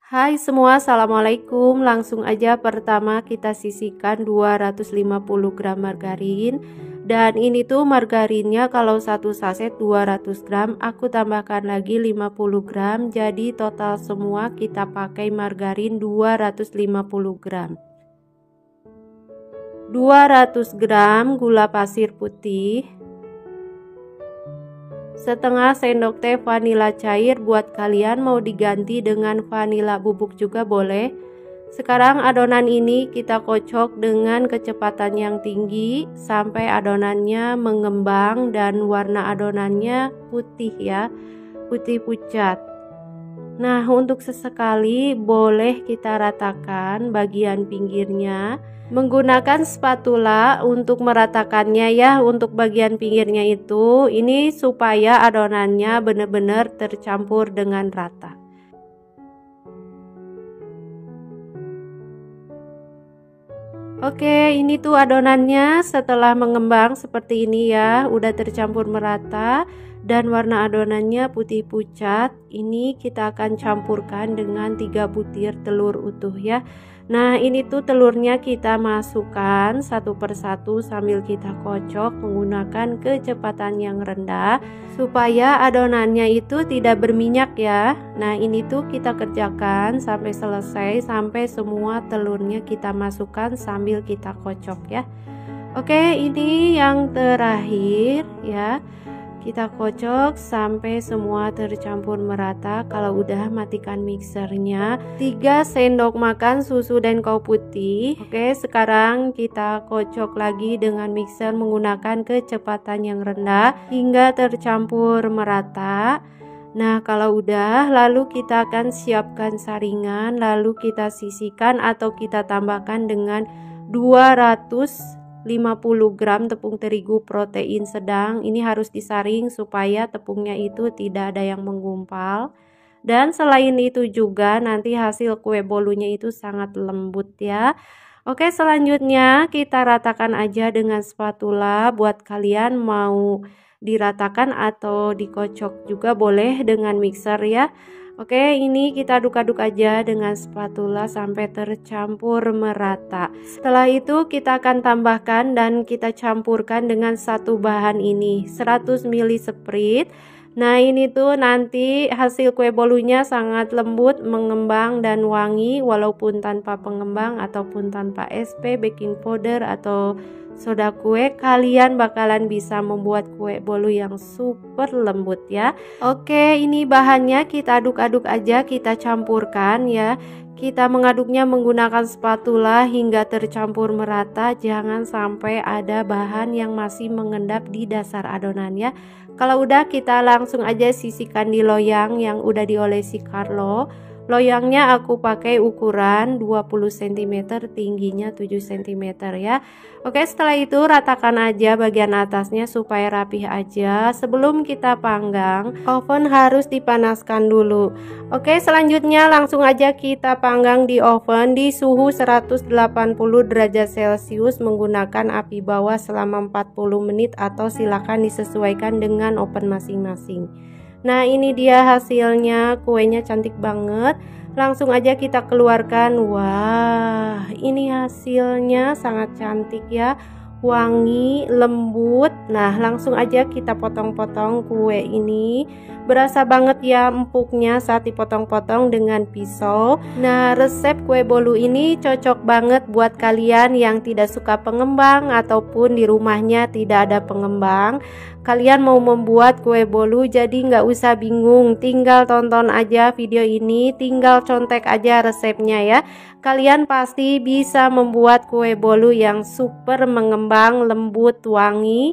Hai semua, assalamualaikum. Langsung aja pertama kita sisihkan 250 gram margarin. Dan ini tuh margarinnya kalau satu saset 200 gram, aku tambahkan lagi 50 gram. Jadi total semua kita pakai margarin 250 gram. 200 gram gula pasir putih, setengah sendok teh vanila cair. Buat kalian mau diganti dengan vanila bubuk juga boleh. Sekarang adonan ini kita kocok dengan kecepatan yang tinggi sampai adonannya mengembang dan warna adonannya putih ya, putih pucat. Nah, untuk sesekali boleh kita ratakan bagian pinggirnya menggunakan spatula untuk meratakannya ya. Untuk bagian pinggirnya itu ini supaya adonannya benar-benar tercampur dengan rata. Oke, ini tuh adonannya setelah mengembang seperti ini ya, udah tercampur merata dan warna adonannya putih pucat. Ini kita akan campurkan dengan 3 butir telur utuh ya. Nah, ini tuh telurnya kita masukkan satu persatu sambil kita kocok menggunakan kecepatan yang rendah supaya adonannya itu tidak berminyak ya. Nah, ini tuh kita kerjakan sampai selesai, sampai semua telurnya kita masukkan sambil kita kocok ya. Oke, ini yang terakhir ya. Kita kocok sampai semua tercampur merata. Kalau udah, matikan mixernya. 3 sendok makan susu denko putih. Oke, sekarang kita kocok lagi dengan mixer menggunakan kecepatan yang rendah hingga tercampur merata. Nah, kalau udah, lalu kita akan siapkan saringan, lalu kita sisihkan atau kita tambahkan dengan 250 gram tepung terigu protein sedang. Ini harus disaring supaya tepungnya itu tidak ada yang menggumpal. Dan selain itu juga nanti hasil kue bolunya itu sangat lembut ya. Oke, selanjutnya kita ratakan aja dengan spatula. Buat kalian mau diratakan atau dikocok juga boleh dengan mixer ya. Oke, ini kita aduk-aduk aja dengan spatula sampai tercampur merata. Setelah itu kita akan tambahkan dan kita campurkan dengan satu bahan ini, 100 ml Sprite. Nah, ini tuh nanti hasil kue bolunya sangat lembut, mengembang dan wangi walaupun tanpa pengembang ataupun tanpa SP, baking powder atau soda kue, kalian bakalan bisa membuat kue bolu yang super lembut ya. Oke, ini bahannya kita aduk-aduk aja, kita campurkan ya. Kita mengaduknya menggunakan spatula hingga tercampur merata. Jangan sampai ada bahan yang masih mengendap di dasar adonan ya. Kalau udah, kita langsung aja sisihkan di loyang yang udah diolesi Carlo. Loyangnya aku pakai ukuran 20 cm, tingginya 7 cm ya. Oke, setelah itu ratakan aja bagian atasnya supaya rapih aja. Sebelum kita panggang, oven harus dipanaskan dulu. Oke, selanjutnya langsung aja kita panggang di oven di suhu 180 derajat Celcius menggunakan api bawah selama 40 menit atau silakan disesuaikan dengan oven masing-masing. Nah, ini dia hasilnya, kuenya cantik banget. Langsung aja kita keluarkan. Wah, ini hasilnya sangat cantik ya, wangi, lembut. Nah, langsung aja kita potong-potong kue ini. Berasa banget ya empuknya saat dipotong-potong dengan pisau. Nah, resep kue bolu ini cocok banget buat kalian yang tidak suka pengembang ataupun di rumahnya tidak ada pengembang. Kalian mau membuat kue bolu jadi nggak usah bingung, tinggal tonton aja video ini, tinggal contek aja resepnya ya. Kalian pasti bisa membuat kue bolu yang super mengembang, lembut, wangi.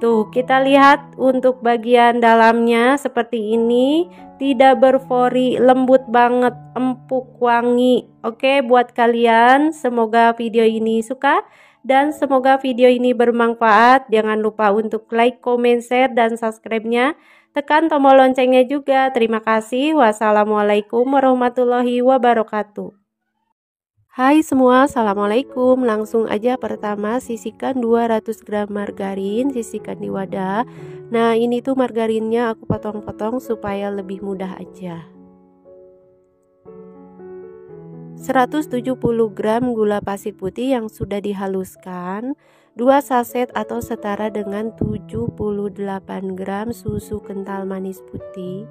Tuh, kita lihat untuk bagian dalamnya seperti ini, tidak berpori, lembut banget, empuk, wangi. Oke, buat kalian semoga video ini suka dan semoga video ini bermanfaat. Jangan lupa untuk like, comment, share, dan subscribe-nya. Tekan tombol loncengnya juga. Terima kasih. Wassalamualaikum warahmatullahi wabarakatuh. Hai semua, assalamualaikum. Langsung aja pertama sisihkan 200 gram margarin, sisihkan di wadah. Nah, ini tuh margarinnya aku potong-potong supaya lebih mudah aja. 170 gram gula pasir putih yang sudah dihaluskan, 2 saset atau setara dengan 78 gram susu kental manis putih,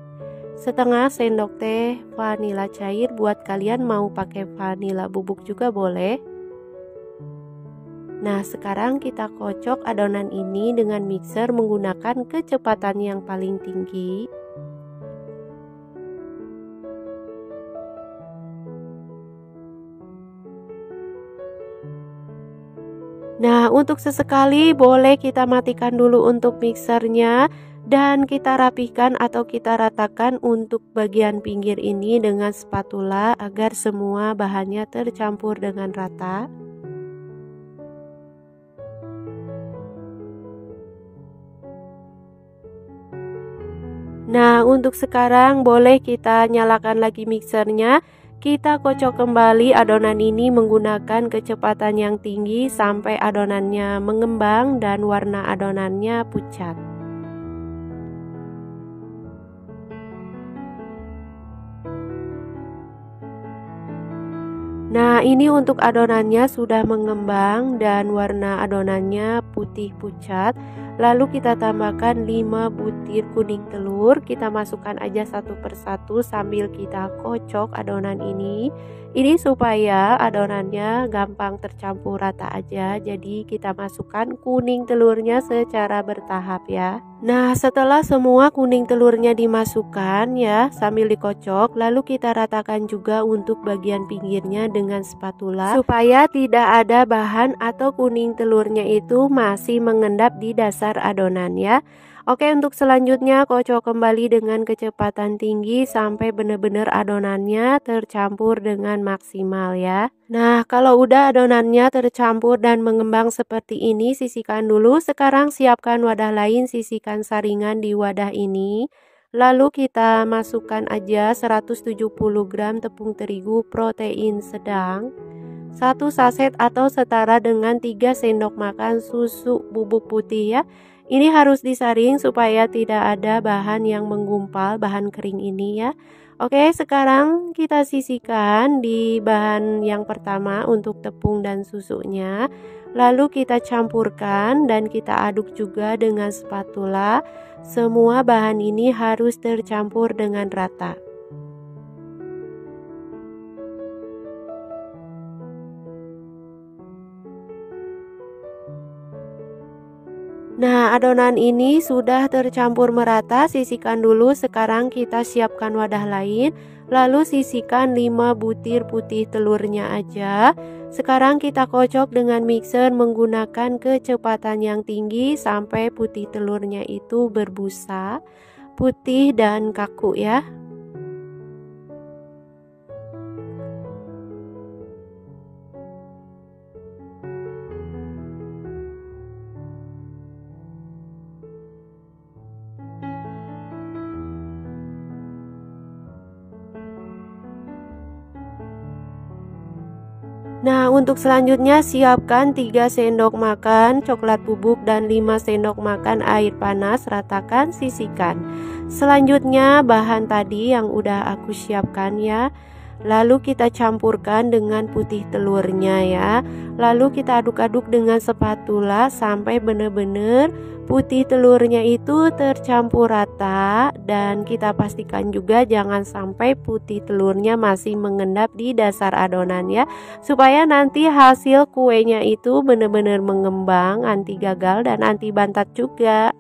setengah sendok teh vanila cair, buat kalian mau pakai vanila bubuk juga boleh. Nah, sekarang kita kocok adonan ini dengan mixer menggunakan kecepatan yang paling tinggi. Nah, untuk sesekali boleh kita matikan dulu untuk mixernya dan kita rapihkan atau kita ratakan untuk bagian pinggir ini dengan spatula agar semua bahannya tercampur dengan rata. Nah, untuk sekarang boleh kita nyalakan lagi mixernya. Kita kocok kembali adonan ini menggunakan kecepatan yang tinggi sampai adonannya mengembang dan warna adonannya pucat. Nah, ini untuk adonannya sudah mengembang dan warna adonannya putih pucat. Lalu kita tambahkan 5 butir kuning telur. Kita masukkan aja satu persatu sambil kita kocok adonan ini. Ini supaya adonannya gampang tercampur rata aja. Jadi kita masukkan kuning telurnya secara bertahap ya. Nah, setelah semua kuning telurnya dimasukkan ya, sambil dikocok, lalu kita ratakan juga untuk bagian pinggirnya dengan spatula supaya tidak ada bahan atau kuning telurnya itu masih mengendap di dasar adonan ya. Oke, untuk selanjutnya kocok kembali dengan kecepatan tinggi sampai benar-benar adonannya tercampur dengan maksimal ya. Nah, kalau udah adonannya tercampur dan mengembang seperti ini, sisihkan dulu. Sekarang siapkan wadah lain, sisihkan saringan di wadah ini. Lalu kita masukkan aja 170 gram tepung terigu protein sedang, 1 saset atau setara dengan 3 sendok makan susu bubuk putih ya. Ini harus disaring supaya tidak ada bahan yang menggumpal, bahan kering ini ya. Oke, sekarang kita sisihkan di bahan yang pertama untuk tepung dan susunya. Lalu kita campurkan dan kita aduk juga dengan spatula. Semua bahan ini harus tercampur dengan rata. Nah, adonan ini sudah tercampur merata, sisihkan dulu. Sekarang kita siapkan wadah lain, lalu sisihkan 5 butir putih telurnya aja. Sekarang kita kocok dengan mixer menggunakan kecepatan yang tinggi sampai putih telurnya itu berbusa, putih dan kaku ya. Nah, untuk selanjutnya siapkan 3 sendok makan coklat bubuk dan 5 sendok makan air panas, ratakan, sisihkan. Selanjutnya bahan tadi yang udah aku siapkan ya. Lalu kita campurkan dengan putih telurnya ya. Lalu kita aduk-aduk dengan spatula sampai benar-benar putih telurnya itu tercampur rata, dan kita pastikan juga jangan sampai putih telurnya masih mengendap di dasar adonan ya, supaya nanti hasil kuenya itu benar-benar mengembang, anti gagal dan anti bantat juga.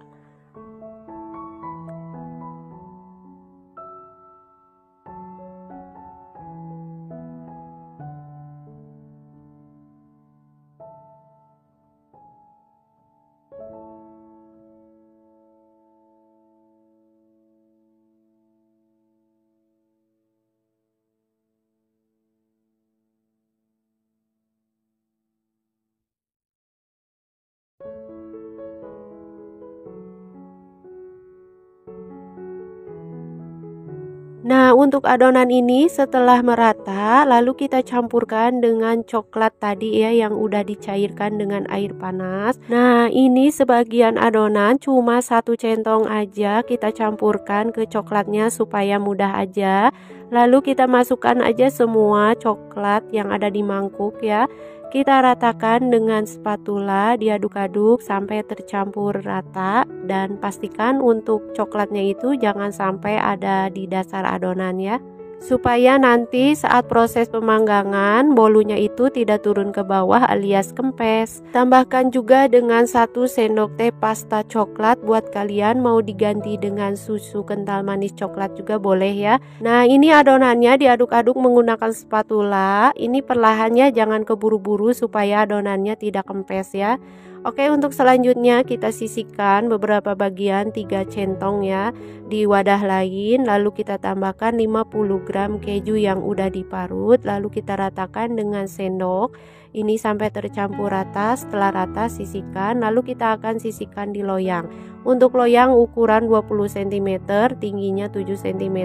Nah, untuk adonan ini setelah merata, lalu kita campurkan dengan coklat tadi ya yang udah dicairkan dengan air panas. Nah, ini sebagian adonan cuma 1 centong aja kita campurkan ke coklatnya supaya mudah aja. Lalu kita masukkan aja semua coklat yang ada di mangkuk ya. Kita ratakan dengan spatula, diaduk-aduk sampai tercampur rata dan pastikan untuk coklatnya itu jangan sampai ada di dasar adonan ya. Supaya nanti saat proses pemanggangan bolunya itu tidak turun ke bawah alias kempes. Tambahkan juga dengan 1 sendok teh pasta coklat, buat kalian mau diganti dengan susu kental manis coklat juga boleh ya. Nah, ini adonannya diaduk-aduk menggunakan spatula. Ini perlahannya, jangan keburu-buru supaya adonannya tidak kempes ya. Oke, untuk selanjutnya kita sisihkan beberapa bagian 3 centong ya di wadah lain, lalu kita tambahkan 50 gram keju yang udah diparut, lalu kita ratakan dengan sendok ini sampai tercampur rata. Setelah rata sisihkan, lalu kita akan sisihkan di loyang. Untuk loyang ukuran 20 cm, tingginya 7 cm.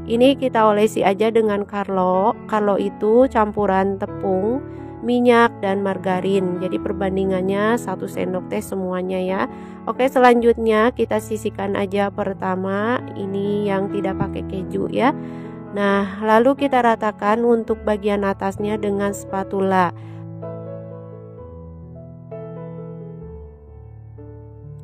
Ini kita olesi aja dengan Carlo. Carlo itu campuran tepung, minyak dan margarin, jadi perbandingannya 1 sendok teh semuanya ya. Oke, selanjutnya kita sisihkan aja pertama ini yang tidak pakai keju ya. Nah, lalu kita ratakan untuk bagian atasnya dengan spatula.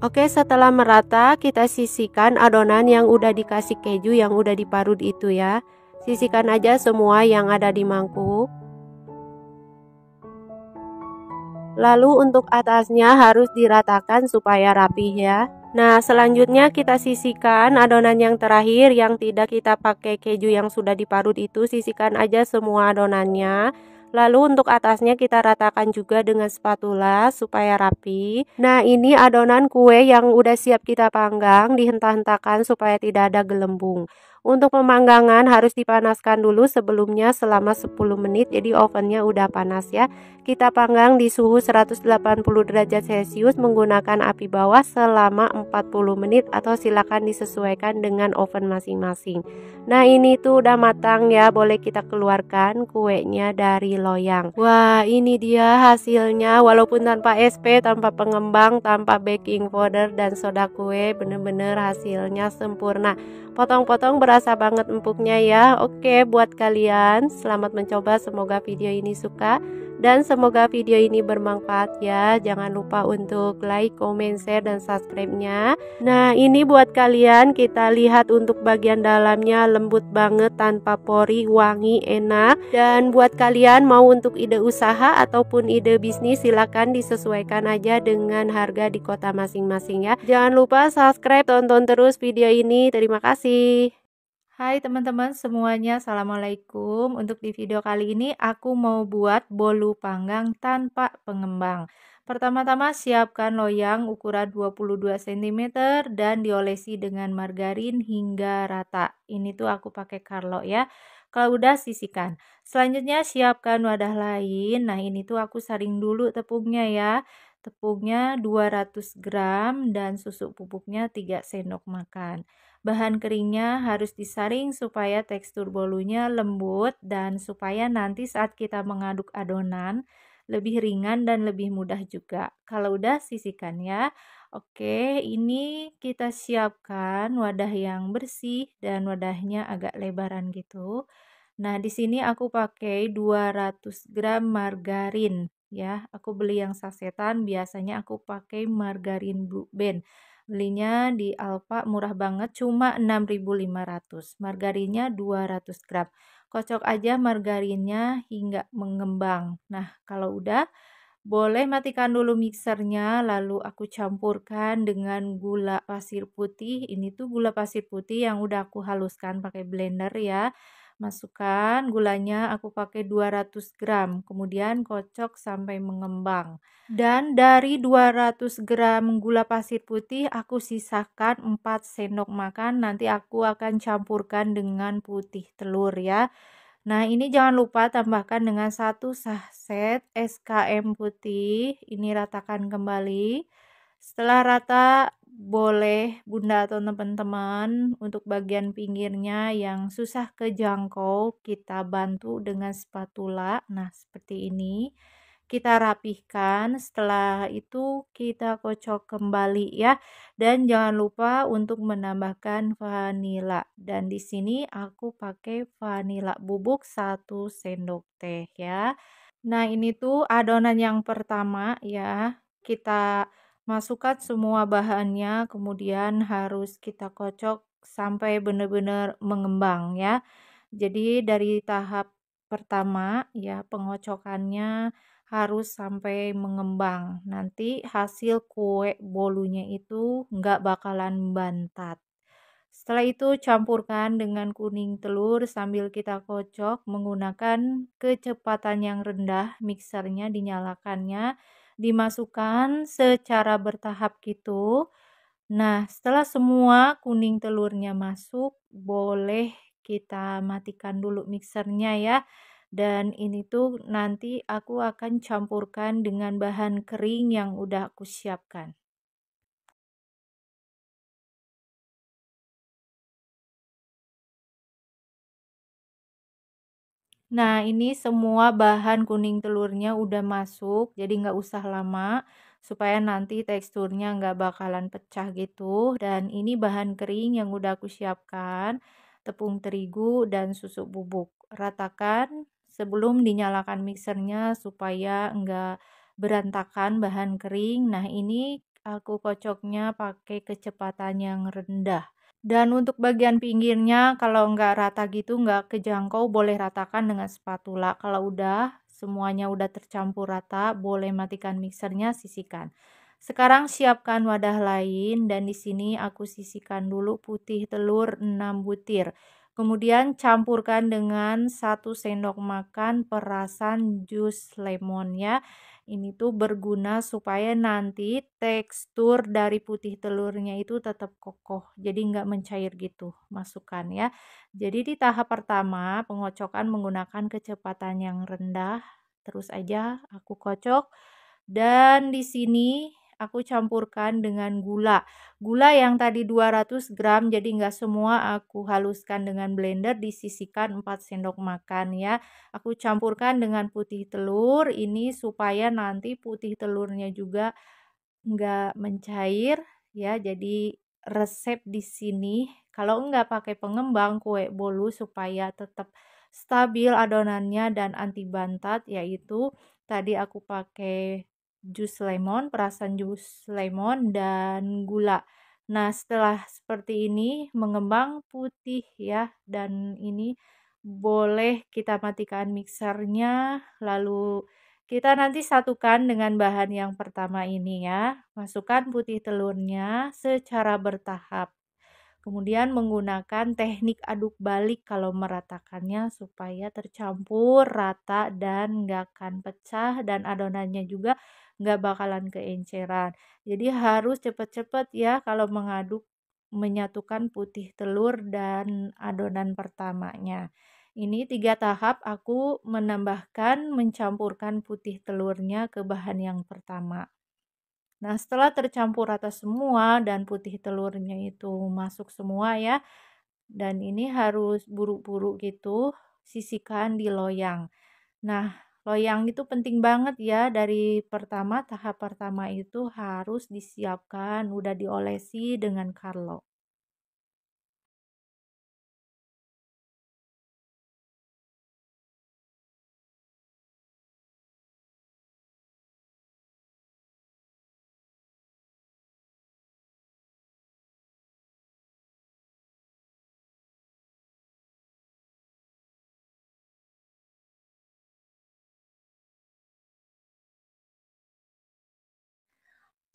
Oke, setelah merata kita sisihkan adonan yang udah dikasih keju yang udah diparut itu ya. Sisihkan aja semua yang ada di mangkuk. Lalu untuk atasnya harus diratakan supaya rapih ya. Nah, selanjutnya kita sisihkan adonan yang terakhir yang tidak kita pakai keju yang sudah diparut itu, sisihkan aja semua adonannya. Lalu untuk atasnya kita ratakan juga dengan spatula supaya rapi. Nah, ini adonan kue yang udah siap kita panggang, dihentak-hentakan supaya tidak ada gelembung. Untuk pemanggangan harus dipanaskan dulu sebelumnya selama 10 menit, jadi ovennya udah panas ya. Kita panggang di suhu 180 derajat Celcius menggunakan api bawah selama 40 menit atau silakan disesuaikan dengan oven masing-masing. Nah, ini tuh udah matang ya, boleh kita keluarkan kuenya dari loyang. Wah, ini dia hasilnya, walaupun tanpa SP, tanpa pengembang, tanpa baking powder dan soda kue, bener-bener hasilnya sempurna. Potong-potong berasa banget empuknya ya. Oke, buat kalian selamat mencoba, semoga video ini suka dan semoga video ini bermanfaat ya. Jangan lupa untuk like, comment, share dan subscribe-nya. Nah, ini buat kalian, kita lihat untuk bagian dalamnya lembut banget, tanpa pori, wangi, enak. Dan buat kalian mau untuk ide usaha ataupun ide bisnis, silakan disesuaikan aja dengan harga di kota masing-masing ya. Jangan lupa subscribe, tonton terus video ini. Terima kasih. Hai teman-teman semuanya, assalamualaikum. Untuk di video kali ini aku mau buat bolu panggang tanpa pengembang. Pertama-tama siapkan loyang ukuran 22 cm dan diolesi dengan margarin hingga rata. Ini tuh aku pakai Carlo ya. Kalau udah sisihkan. Selanjutnya siapkan wadah lain. Nah, ini tuh aku saring dulu tepungnya ya. Tepungnya 200 gram dan susu bubuknya 3 sendok makan. Bahan keringnya harus disaring supaya tekstur bolunya lembut dan supaya nanti saat kita mengaduk adonan lebih ringan dan lebih mudah juga. Kalau udah sisihkan ya. Oke, ini kita siapkan wadah yang bersih dan wadahnya agak lebaran gitu. Nah, di sini aku pakai 200 gram margarin ya. Aku beli yang sasetan, biasanya aku pakai margarin Blue Band. Belinya di Alfa, murah banget, cuma 6.500. Margarinnya 200 gram. Kocok aja margarinnya hingga mengembang. Nah, kalau udah boleh matikan dulu mixernya, lalu aku campurkan dengan gula pasir putih. Ini tuh gula pasir putih yang udah aku haluskan pakai blender ya. Masukkan gulanya, aku pakai 200 gram, kemudian kocok sampai mengembang. Dan dari 200 gram gula pasir putih aku sisakan 4 sendok makan, nanti aku akan campurkan dengan putih telur ya. Nah, ini jangan lupa tambahkan dengan 1 saset SKM putih, ini ratakan kembali. Setelah rata boleh Bunda atau teman-teman untuk bagian pinggirnya yang susah kejangkau kita bantu dengan spatula. Nah, seperti ini. Kita rapihkan, setelah itu kita kocok kembali ya. Dan jangan lupa untuk menambahkan vanila. Dan di sini aku pakai vanila bubuk 1 sendok teh ya. Nah, ini tuh adonan yang pertama ya. Kita masukkan semua bahannya, kemudian harus kita kocok sampai benar-benar mengembang ya. Jadi dari tahap pertama ya pengocokannya harus sampai mengembang. Nanti hasil kue bolunya itu nggak bakalan bantat. Setelah itu campurkan dengan kuning telur sambil kita kocok menggunakan kecepatan yang rendah, mixernya dinyalakannya, dimasukkan secara bertahap gitu. Nah, setelah semua kuning telurnya masuk, boleh kita matikan dulu mixernya ya. Dan ini tuh nanti aku akan campurkan dengan bahan kering yang udah aku siapkan. Nah, ini semua bahan kuning telurnya udah masuk, jadi nggak usah lama supaya nanti teksturnya nggak bakalan pecah gitu. Dan ini bahan kering yang udah aku siapkan, tepung terigu dan susu bubuk. Ratakan sebelum dinyalakan mixernya supaya nggak berantakan bahan kering. Nah, ini aku kocoknya pakai kecepatan yang rendah. Dan untuk bagian pinggirnya kalau nggak rata gitu, nggak kejangkau, boleh ratakan dengan spatula. Kalau udah semuanya udah tercampur rata, boleh matikan mixernya, sisihkan. Sekarang siapkan wadah lain dan di sini aku sisihkan dulu putih telur 6 butir. Kemudian campurkan dengan 1 sendok makan perasan jus lemon ya. Ini tuh berguna supaya nanti tekstur dari putih telurnya itu tetap kokoh, jadi nggak mencair gitu. Masukkan ya. Jadi di tahap pertama pengocokan menggunakan kecepatan yang rendah, terus aja aku kocok. Dan di sini aku campurkan dengan gula. Gula yang tadi 200 gram, jadi nggak semua aku haluskan dengan blender, disisihkan 4 sendok makan ya. Aku campurkan dengan putih telur ini supaya nanti putih telurnya juga nggak mencair ya. Jadi resep di sini kalau nggak pakai pengembang kue bolu supaya tetap stabil adonannya dan anti bantat, yaitu tadi aku pakai jus lemon, perasan jus lemon dan gula. Nah, setelah seperti ini mengembang putih ya, dan ini boleh kita matikan mixernya, lalu kita nanti satukan dengan bahan yang pertama ini ya. Masukkan putih telurnya secara bertahap. Kemudian menggunakan teknik aduk balik kalau meratakannya supaya tercampur rata dan nggak akan pecah dan adonannya juga nggak bakalan keenceran. Jadi harus cepet-cepet ya kalau mengaduk menyatukan putih telur dan adonan pertamanya. Ini 3 tahap aku menambahkan mencampurkan putih telurnya ke bahan yang pertama. Nah, setelah tercampur rata semua dan putih telurnya itu masuk semua ya, dan ini harus buru-buru gitu, sisihkan di loyang. Nah, loyang itu penting banget ya, dari pertama, tahap pertama itu harus disiapkan, udah diolesi dengan Carlo.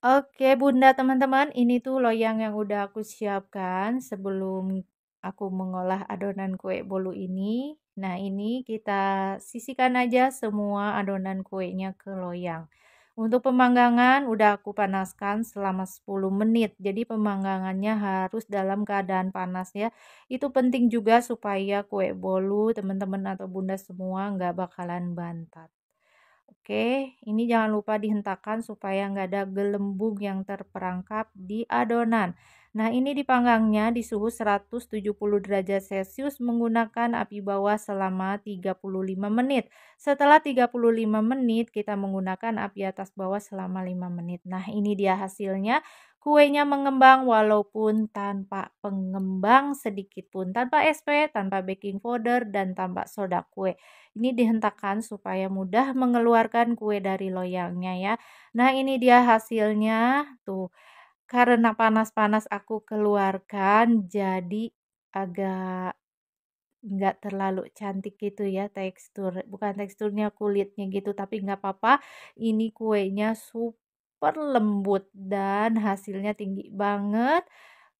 Oke Bunda, teman-teman, ini tuh loyang yang udah aku siapkan sebelum aku mengolah adonan kue bolu ini. Nah, ini kita sisihkan aja semua adonan kuenya ke loyang. Untuk pemanggangan udah aku panaskan selama 10 menit. Jadi pemanggangannya harus dalam keadaan panas ya. Itu penting juga supaya kue bolu teman-teman atau Bunda semua nggak bakalan bantat. Oke, ini jangan lupa dihentakkan supaya nggak ada gelembung yang terperangkap di adonan. Nah, ini dipanggangnya di suhu 170 derajat Celcius menggunakan api bawah selama 35 menit. Setelah 35 menit, kita menggunakan api atas bawah selama 5 menit. Nah, ini dia hasilnya. Kuenya mengembang walaupun tanpa pengembang sedikit pun, tanpa SP, tanpa baking powder, dan tanpa soda kue. Ini dihentakkan supaya mudah mengeluarkan kue dari loyangnya ya. Nah, ini dia hasilnya. Tuh, karena panas-panas aku keluarkan jadi agak nggak terlalu cantik gitu ya tekstur. Bukan teksturnya, kulitnya gitu, tapi nggak apa-apa. Ini kuenya super lembut dan hasilnya tinggi banget.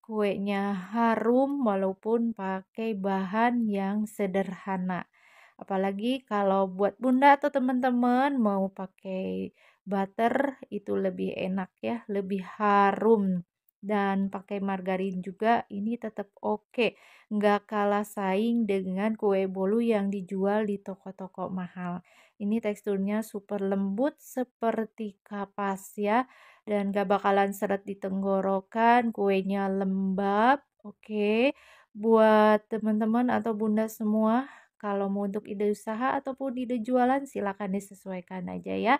Kuenya harum walaupun pakai bahan yang sederhana. Apalagi kalau buat bunda atau teman-teman mau pakai butter itu lebih enak ya, lebih harum. Dan pakai margarin juga ini tetap oke. Nggak kalah saing dengan kue bolu yang dijual di toko-toko mahal. Ini teksturnya super lembut seperti kapas ya. Dan gak bakalan seret di tenggorokan, kuenya lembab. Oke, buat teman-teman atau bunda semua, kalau mau untuk ide usaha ataupun ide jualan silakan disesuaikan aja ya.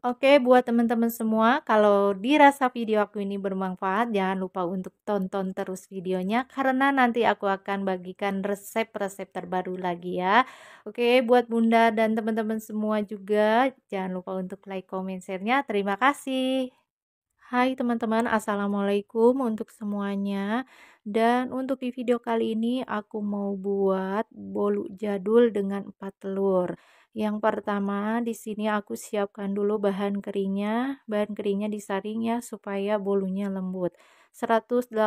Oke, buat teman-teman semua, kalau dirasa video aku ini bermanfaat, jangan lupa untuk tonton terus videonya karena nanti aku akan bagikan resep-resep terbaru lagi ya. Oke, buat bunda dan teman-teman semua juga, jangan lupa untuk like, comment, share-nya. Terima kasih. Hai teman-teman, assalamualaikum untuk semuanya. Dan untuk di video kali ini aku mau buat bolu jadul dengan 4 telur. Yang pertama di sini aku siapkan dulu bahan keringnya. Bahan keringnya disaring ya supaya bolunya lembut. 185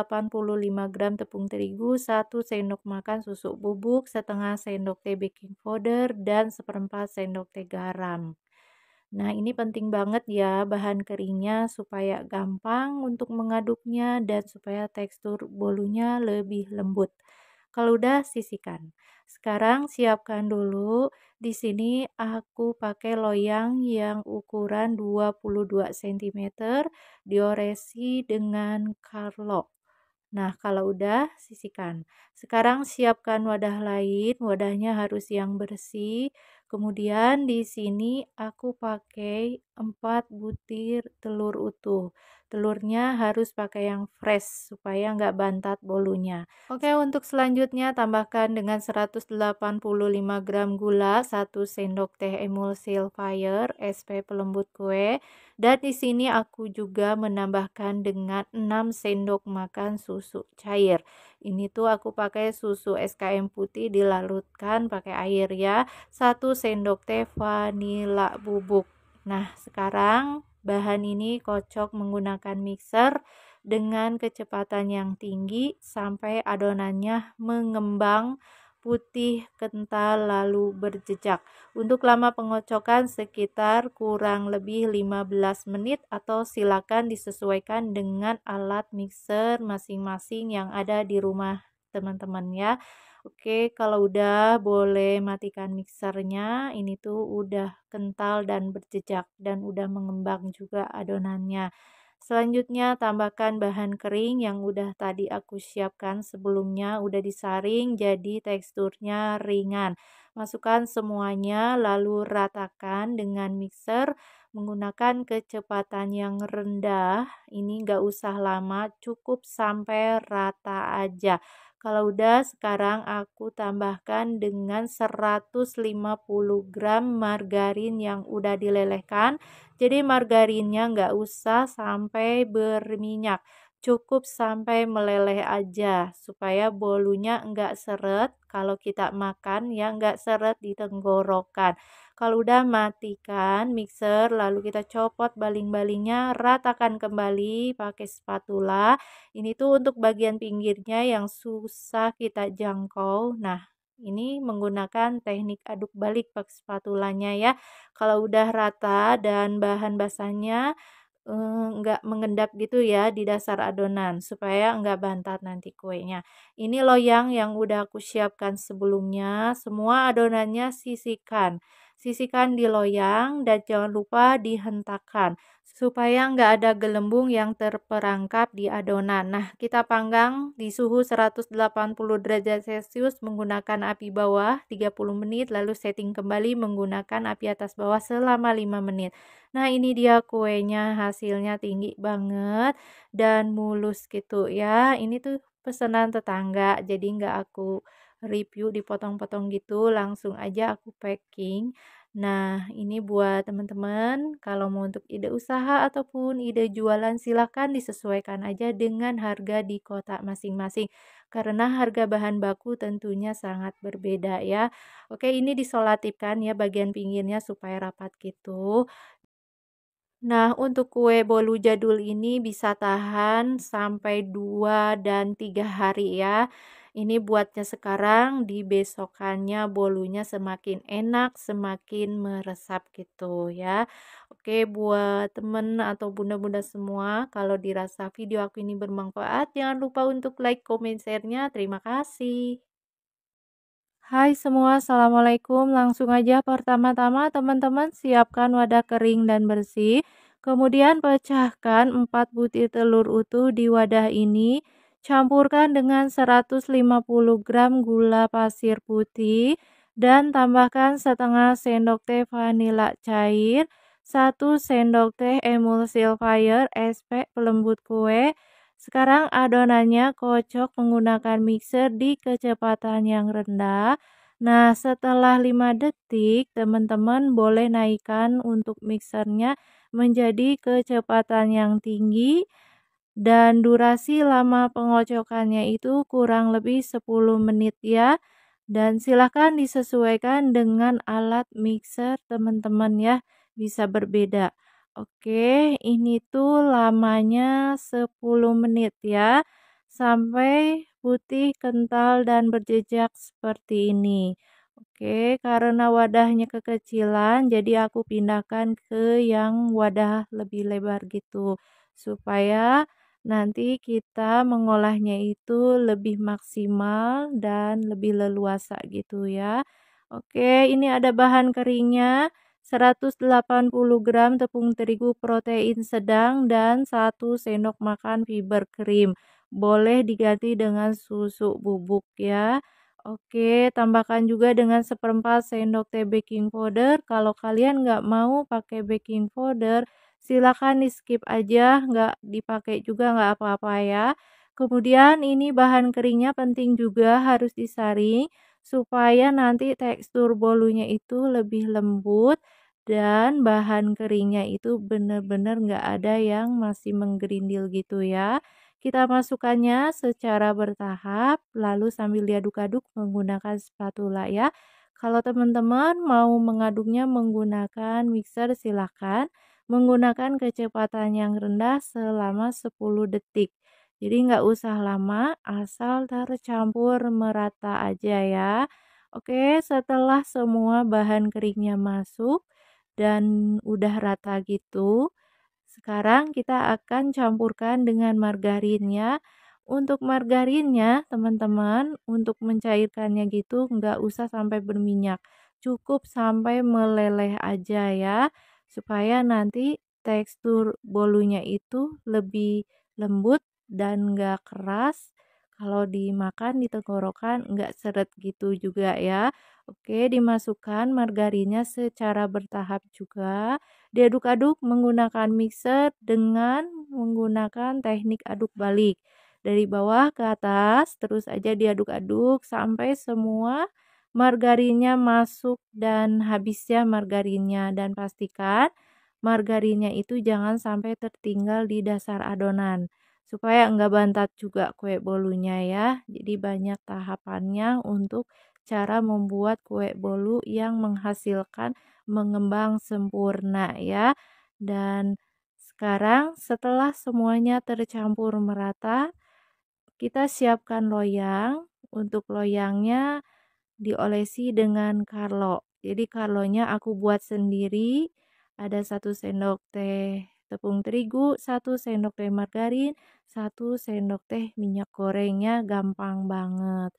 gram tepung terigu, 1 sendok makan susu bubuk, setengah sendok teh baking powder, dan seperempat sendok teh garam. Nah, ini penting banget ya bahan keringnya supaya gampang untuk mengaduknya dan supaya tekstur bolunya lebih lembut. Kalau udah sisihkan. Sekarang siapkan dulu. Di sini aku pakai loyang yang ukuran 22 cm dioresi dengan karlo. Nah, kalau udah sisihkan. Sekarang siapkan wadah lain, wadahnya harus yang bersih. Kemudian di sini aku pakai 4 butir telur utuh. Telurnya harus pakai yang fresh supaya nggak bantat bolunya. Oke, untuk selanjutnya tambahkan dengan 185 gram gula, 1 sendok teh emulsifier, SP pelembut kue. Dan di sini aku juga menambahkan dengan 6 sendok makan susu cair. Ini tuh aku pakai susu SKM putih dilarutkan pakai air ya. 1 sendok teh vanila bubuk. Nah, sekarang bahan ini kocok menggunakan mixer dengan kecepatan yang tinggi sampai adonannya mengembang putih kental lalu berjejak. Untuk lama pengocokan sekitar kurang lebih 15 menit atau silakan disesuaikan dengan alat mixer masing-masing yang ada di rumah teman-teman ya. Oke, kalau udah boleh matikan mixernya. Ini tuh udah kental dan berjejak dan udah mengembang juga adonannya. Selanjutnya tambahkan bahan kering yang udah tadi aku siapkan sebelumnya, udah disaring jadi teksturnya ringan. Masukkan semuanya lalu ratakan dengan mixer menggunakan kecepatan yang rendah. Ini nggak usah lama, cukup sampai rata aja. Kalau udah, sekarang aku tambahkan dengan 150 gram margarin yang udah dilelehkan. Jadi margarinnya nggak usah sampai berminyak, cukup sampai meleleh aja supaya bolunya nggak seret kalau kita makan ya, nggak seret di tenggorokan. Kalau udah matikan mixer lalu kita copot baling-balingnya, ratakan kembali pakai spatula. Ini tuh untuk bagian pinggirnya yang susah kita jangkau. Nah, ini menggunakan teknik aduk balik pakai spatulanya ya. Kalau udah rata dan bahan basahnya nggak mengendap gitu ya di dasar adonan supaya nggak bantat nanti kuenya. Ini loyang yang udah aku siapkan sebelumnya, semua adonannya sisihkan. Sisihkan di loyang dan jangan lupa dihentakkan supaya nggak ada gelembung yang terperangkap di adonan. Nah, kita panggang di suhu 180 derajat Celcius menggunakan api bawah 30 menit, lalu setting kembali menggunakan api atas bawah selama 5 menit. Nah, ini dia kuenya, hasilnya tinggi banget dan mulus gitu ya. Ini tuh pesanan tetangga, jadi nggak aku review dipotong-potong gitu, langsung aja aku packing. Nah, ini buat teman-teman, kalau mau untuk ide usaha ataupun ide jualan silahkan disesuaikan aja dengan harga di kota masing-masing. Karena harga bahan baku tentunya sangat berbeda ya. Oke, ini disolatifkan ya bagian pinggirnya supaya rapat gitu. Nah, untuk kue bolu jadul ini bisa tahan sampai 2 dan 3 hari ya. Ini buatnya sekarang, di besokannya bolunya semakin enak, semakin meresap gitu ya. Oke, buat temen atau bunda-bunda semua, kalau dirasa video aku ini bermanfaat, jangan lupa untuk like, comment, share-nya. Terima kasih. Hai semua, assalamualaikum. Langsung aja pertama-tama teman-teman siapkan wadah kering dan bersih. Kemudian pecahkan 4 butir telur utuh di wadah ini. Campurkan dengan 150 gram gula pasir putih dan tambahkan setengah sendok teh vanila cair, 1 sendok teh emulsifier SP pelembut kue. Sekarang adonannya kocok menggunakan mixer di kecepatan yang rendah. Nah, setelah 5 detik, teman-teman boleh naikkan untuk mixernya menjadi kecepatan yang tinggi dan durasi lama pengocokannya itu kurang lebih 10 menit ya. Dan silakan disesuaikan dengan alat mixer teman-teman ya, bisa berbeda. Oke, ini tuh lamanya 10 menit ya, sampai putih, kental, dan berjejak seperti ini. Oke, karena wadahnya kekecilan, jadi aku pindahkan ke yang wadah lebih lebar gitu, supaya nanti kita mengolahnya itu lebih maksimal dan lebih leluasa gitu ya. Oke, ini ada bahan keringnya. 180 gram tepung terigu protein sedang dan 1 sendok makan fiber krim. Boleh diganti dengan susu bubuk ya. Oke, tambahkan juga dengan 1/4 sendok teh baking powder. Kalau kalian nggak mau pakai baking powder, silakan di skip aja, nggak dipakai juga nggak apa-apa ya. Kemudian ini bahan keringnya penting juga harus disaring supaya nanti tekstur bolunya itu lebih lembut dan bahan keringnya itu benar-benar nggak ada yang masih menggerindil gitu ya. Kita masukkannya secara bertahap, lalu sambil diaduk-aduk menggunakan spatula ya. Kalau teman-teman mau mengaduknya menggunakan mixer silahkan menggunakan kecepatan yang rendah selama 10 detik. Jadi nggak usah lama, asal tercampur merata aja ya. Oke, setelah semua bahan keringnya masuk dan udah rata gitu, sekarang kita akan campurkan dengan margarinnya. Untuk margarinnya, teman-teman, untuk mencairkannya gitu nggak usah sampai berminyak. Cukup sampai meleleh aja ya, supaya nanti tekstur bolunya itu lebih lembut dan nggak keras. Kalau dimakan di tenggorokan nggak seret gitu juga ya. Oke, dimasukkan margarinnya secara bertahap juga. Diaduk-aduk menggunakan mixer dengan menggunakan teknik aduk balik. Dari bawah ke atas, terus aja diaduk-aduk sampai semua margarinnya masuk dan habis ya margarinnya. Dan pastikan margarinnya itu jangan sampai tertinggal di dasar adonan. Supaya enggak bantat juga kue bolunya ya. Jadi banyak tahapannya untuk cara membuat kue bolu yang menghasilkan mengembang sempurna ya. Dan sekarang setelah semuanya tercampur merata, kita siapkan loyang. Untuk loyangnya diolesi dengan Carlo. Jadi Carlonya aku buat sendiri. Ada 1 sendok teh tepung terigu, 1 sendok teh margarin, 1 sendok teh minyak gorengnya gampang banget.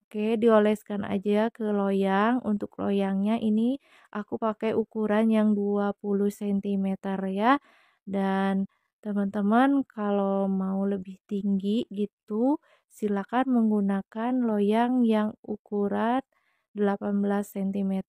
Oke, dioleskan aja ke loyang. Untuk loyangnya ini aku pakai ukuran yang 20 cm ya. Dan teman-teman kalau mau lebih tinggi gitu, silakan menggunakan loyang yang ukuran 18 cm.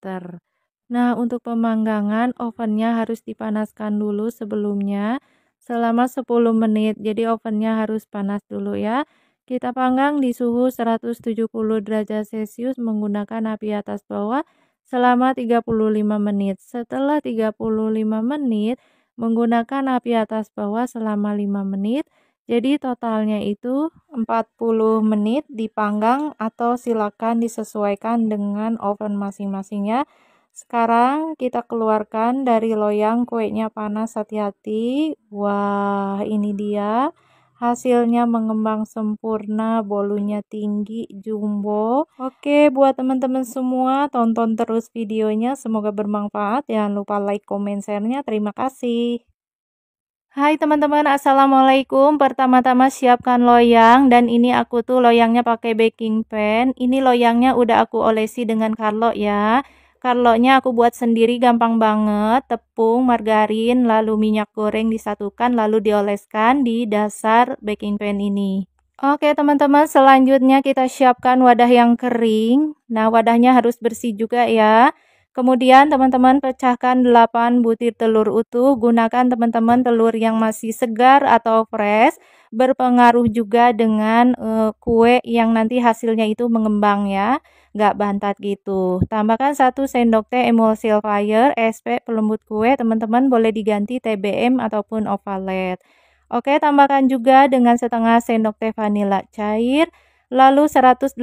Nah, untuk pemanggangan ovennya harus dipanaskan dulu sebelumnya selama 10 menit. Jadi ovennya harus panas dulu ya. Kita panggang di suhu 170 derajat Celcius menggunakan api atas bawah selama 35 menit. Setelah 35 menit, menggunakan api atas bawah selama 5 menit. Jadi totalnya itu 40 menit dipanggang atau silakan disesuaikan dengan oven masing-masing ya. Sekarang kita keluarkan dari loyang, kuenya panas, hati-hati. Wah, ini dia. Hasilnya mengembang sempurna, bolunya tinggi, jumbo. Oke, buat teman-teman semua, tonton terus videonya. Semoga bermanfaat. Jangan lupa like, comment, share-nya. Terima kasih. Hai teman-teman, assalamualaikum. Pertama-tama siapkan loyang, dan ini aku tuh loyangnya pakai baking pan. Ini loyangnya udah aku olesi dengan Carlo ya. Carlonya aku buat sendiri, gampang banget. Tepung, margarin, lalu minyak goreng disatukan, lalu dioleskan di dasar baking pan ini. Oke teman-teman, selanjutnya kita siapkan wadah yang kering. Nah, wadahnya harus bersih juga ya. Kemudian teman-teman pecahkan 8 butir telur utuh. Gunakan teman-teman telur yang masih segar atau fresh. Berpengaruh juga dengan kue yang nanti hasilnya itu mengembang ya. Nggak bantat gitu. Tambahkan 1 sendok teh emulsifier SP pelembut kue. Teman-teman boleh diganti TBM ataupun ovalet. Oke, tambahkan juga dengan setengah sendok teh vanila cair. Lalu 180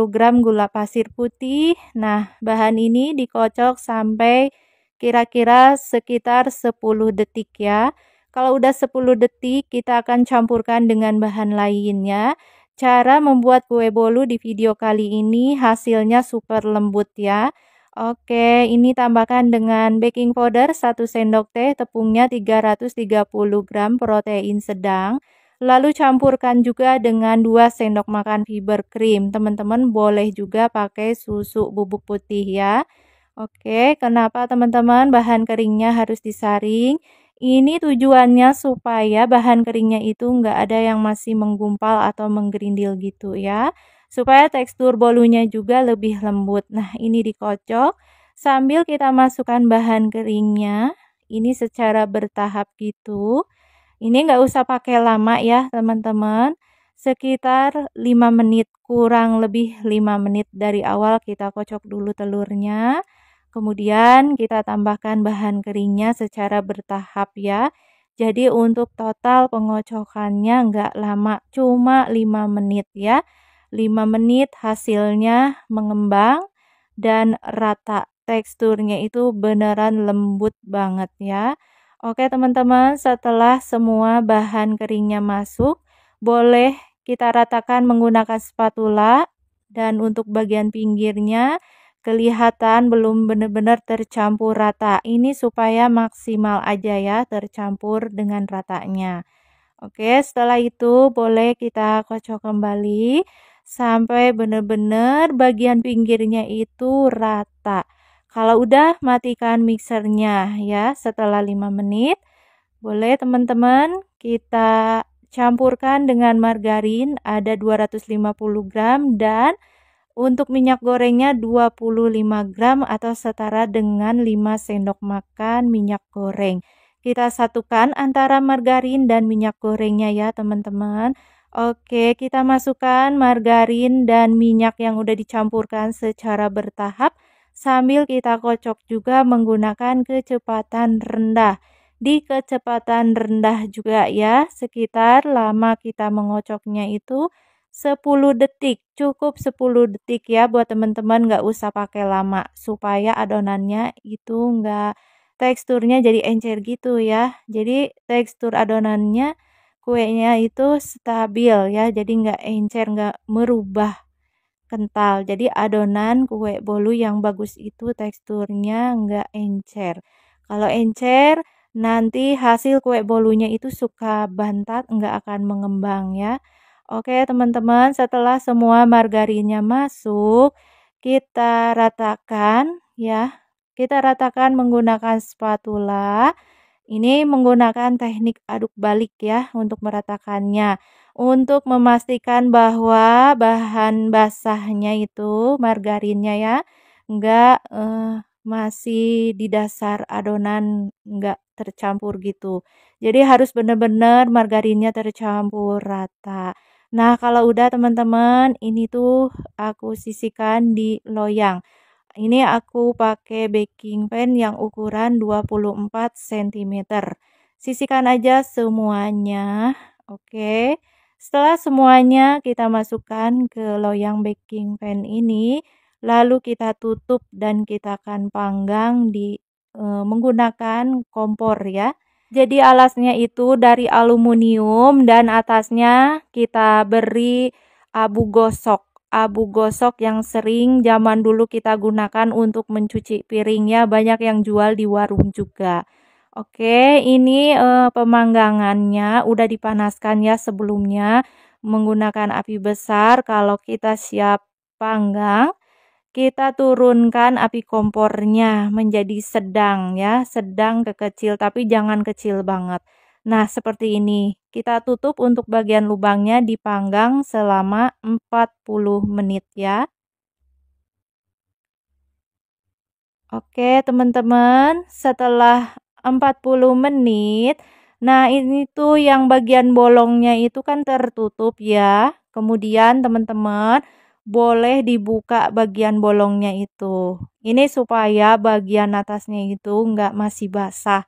gram gula pasir putih. Nah, bahan ini dikocok sampai kira-kira sekitar 10 detik ya. Kalau udah 10 detik, kita akan campurkan dengan bahan lainnya. Cara membuat kue bolu di video kali ini hasilnya super lembut ya. Oke, ini tambahkan dengan baking powder 1 sendok teh, tepungnya 330 gram, protein sedang. Lalu campurkan juga dengan 2 sendok makan fiber cream. Teman-teman boleh juga pakai susu bubuk putih ya. Oke, kenapa teman-teman bahan keringnya harus disaring? Ini tujuannya supaya bahan keringnya itu enggak ada yang masih menggumpal atau menggerindil gitu ya. Supaya tekstur bolunya juga lebih lembut. Nah, ini dikocok sambil kita masukkan bahan keringnya. Ini secara bertahap gitu. Ini nggak usah pakai lama ya teman-teman. Sekitar 5 menit, kurang lebih 5 menit dari awal kita kocok dulu telurnya. Kemudian kita tambahkan bahan keringnya secara bertahap ya. Jadi untuk total pengocokannya nggak lama, cuma 5 menit ya. 5 menit hasilnya mengembang dan rata. Teksturnya itu beneran lembut banget ya. Oke teman-teman, setelah semua bahan keringnya masuk, boleh kita ratakan menggunakan spatula. Dan untuk bagian pinggirnya kelihatan belum benar-benar tercampur rata. Ini supaya maksimal aja ya tercampur dengan ratanya. Oke, setelah itu boleh kita kocok kembali sampai benar-benar bagian pinggirnya itu rata. Kalau udah, matikan mixernya ya. Setelah 5 menit, boleh teman-teman kita campurkan dengan margarin ada 250 gram, dan untuk minyak gorengnya 25 gram atau setara dengan 5 sendok makan minyak goreng. Kita satukan antara margarin dan minyak gorengnya ya teman-teman. Oke, kita masukkan margarin dan minyak yang udah dicampurkan secara bertahap sambil kita kocok juga menggunakan kecepatan rendah. Di kecepatan rendah juga ya, sekitar lama kita mengocoknya itu 10 detik, cukup 10 detik ya buat teman-teman, nggak usah pakai lama supaya adonannya itu nggak teksturnya jadi encer gitu ya. Jadi tekstur adonannya kuenya itu stabil ya, jadi nggak encer, nggak merubah kental. Jadi adonan kue bolu yang bagus itu teksturnya nggak encer. Kalau encer nanti hasil kue bolunya itu suka bantat, nggak akan mengembang ya. Oke teman-teman, setelah semua margarinnya masuk, kita ratakan ya. Kita ratakan menggunakan spatula. Ini menggunakan teknik aduk balik ya untuk meratakannya. Untuk memastikan bahwa bahan basahnya itu margarinnya ya enggak masih di dasar adonan, enggak tercampur gitu. Jadi harus benar-benar margarinnya tercampur rata. Nah, kalau udah teman-teman, ini tuh aku sisihkan di loyang. Ini aku pakai baking pan yang ukuran 24 cm. Sisihkan aja semuanya. Oke. Setelah semuanya kita masukkan ke loyang baking pan ini, lalu kita tutup dan kita akan panggang di menggunakan kompor ya. Jadi alasnya itu dari aluminium dan atasnya kita beri abu gosok. Abu gosok yang sering zaman dulu kita gunakan untuk mencuci piringnya, banyak yang jual di warung juga. Oke, ini pemanggangannya udah dipanaskan ya sebelumnya menggunakan api besar. Kalau kita siap panggang, kita turunkan api kompornya menjadi sedang ya, sedang ke kecil tapi jangan kecil banget. Nah, seperti ini. Kita tutup untuk bagian lubangnya dipanggang selama 40 menit ya. Oke, teman-teman, setelah 40 menit, nah ini tuh yang bagian bolongnya itu kan tertutup ya. Kemudian teman-teman boleh dibuka bagian bolongnya itu. Ini supaya bagian atasnya itu enggak masih basah.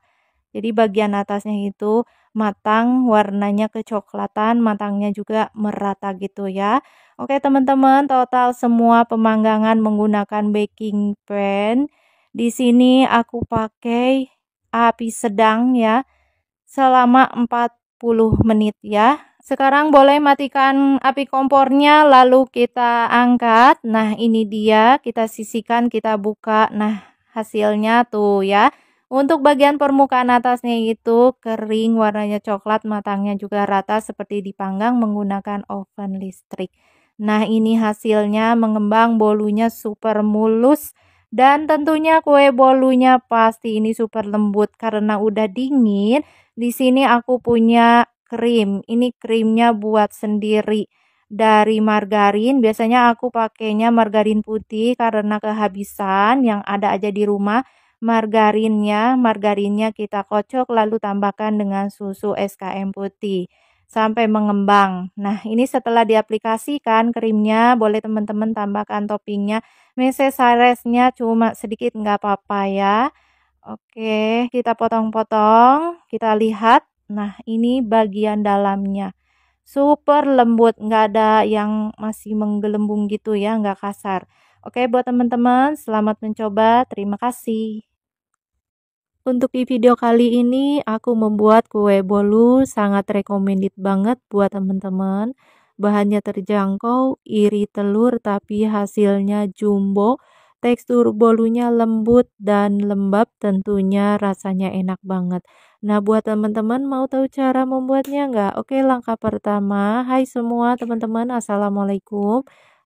Jadi bagian atasnya itu matang, warnanya kecoklatan, matangnya juga merata gitu ya. Oke teman-teman, total semua pemanggangan menggunakan baking pan. Di sini aku pakai api sedang ya, selama 40 menit ya. Sekarang boleh matikan api kompornya lalu kita angkat. Nah, ini dia, kita sisihkan, kita buka. Nah, hasilnya tuh ya. Untuk bagian permukaan atasnya itu kering, warnanya coklat, matangnya juga rata seperti dipanggang menggunakan oven listrik. Nah, ini hasilnya mengembang, bolunya super mulus. Dan tentunya kue bolunya pasti ini super lembut karena udah dingin. Di sini aku punya krim. Ini krimnya buat sendiri dari margarin. Biasanya aku pakainya margarin putih karena kehabisan, yang ada aja di rumah margarinnya kita kocok lalu tambahkan dengan susu SKM putih sampai mengembang. Nah, ini setelah diaplikasikan krimnya, boleh teman-teman tambahkan toppingnya. Mesesaresnya cuma sedikit nggak apa-apa ya. Oke, kita potong-potong, kita lihat. Nah, ini bagian dalamnya. Super lembut, nggak ada yang masih menggelembung gitu ya, nggak kasar. Oke, buat teman-teman, selamat mencoba. Terima kasih. Untuk di video kali ini aku membuat kue bolu, sangat recommended banget buat teman-teman. Bahannya terjangkau, iri telur tapi hasilnya jumbo. Tekstur bolunya lembut dan lembab, tentunya rasanya enak banget. Nah, buat teman-teman mau tahu cara membuatnya nggak? Oke, langkah pertama. Hai semua teman-teman, assalamualaikum.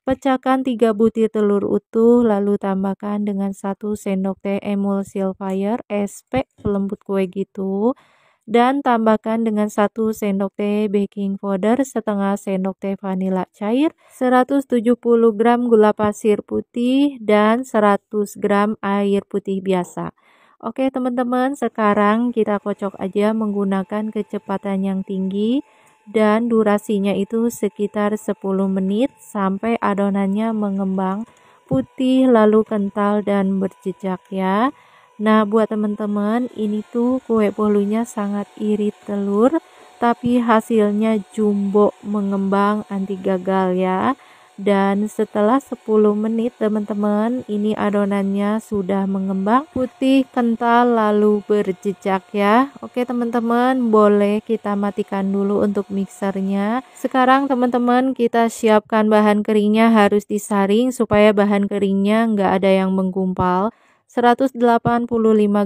Pecahkan 3 butir telur utuh, lalu tambahkan dengan 1 sendok teh emulsifier SP pelembut kue gitu. Dan tambahkan dengan 1 sendok teh baking powder, setengah sendok teh vanila cair, 170 gram gula pasir putih, dan 100 gram air putih biasa. Oke teman-teman, sekarang kita kocok aja menggunakan kecepatan yang tinggi dan durasinya itu sekitar 10 menit sampai adonannya mengembang putih lalu kental dan berjejak ya. Nah, buat teman-teman, ini tuh kue bolunya sangat irit telur tapi hasilnya jumbo mengembang anti gagal ya. Dan setelah 10 menit teman-teman, ini adonannya sudah mengembang putih kental lalu berjejak ya. Oke teman-teman, boleh kita matikan dulu untuk mixernya. Sekarang teman-teman, kita siapkan bahan keringnya, harus disaring supaya bahan keringnya nggak ada yang menggumpal. 185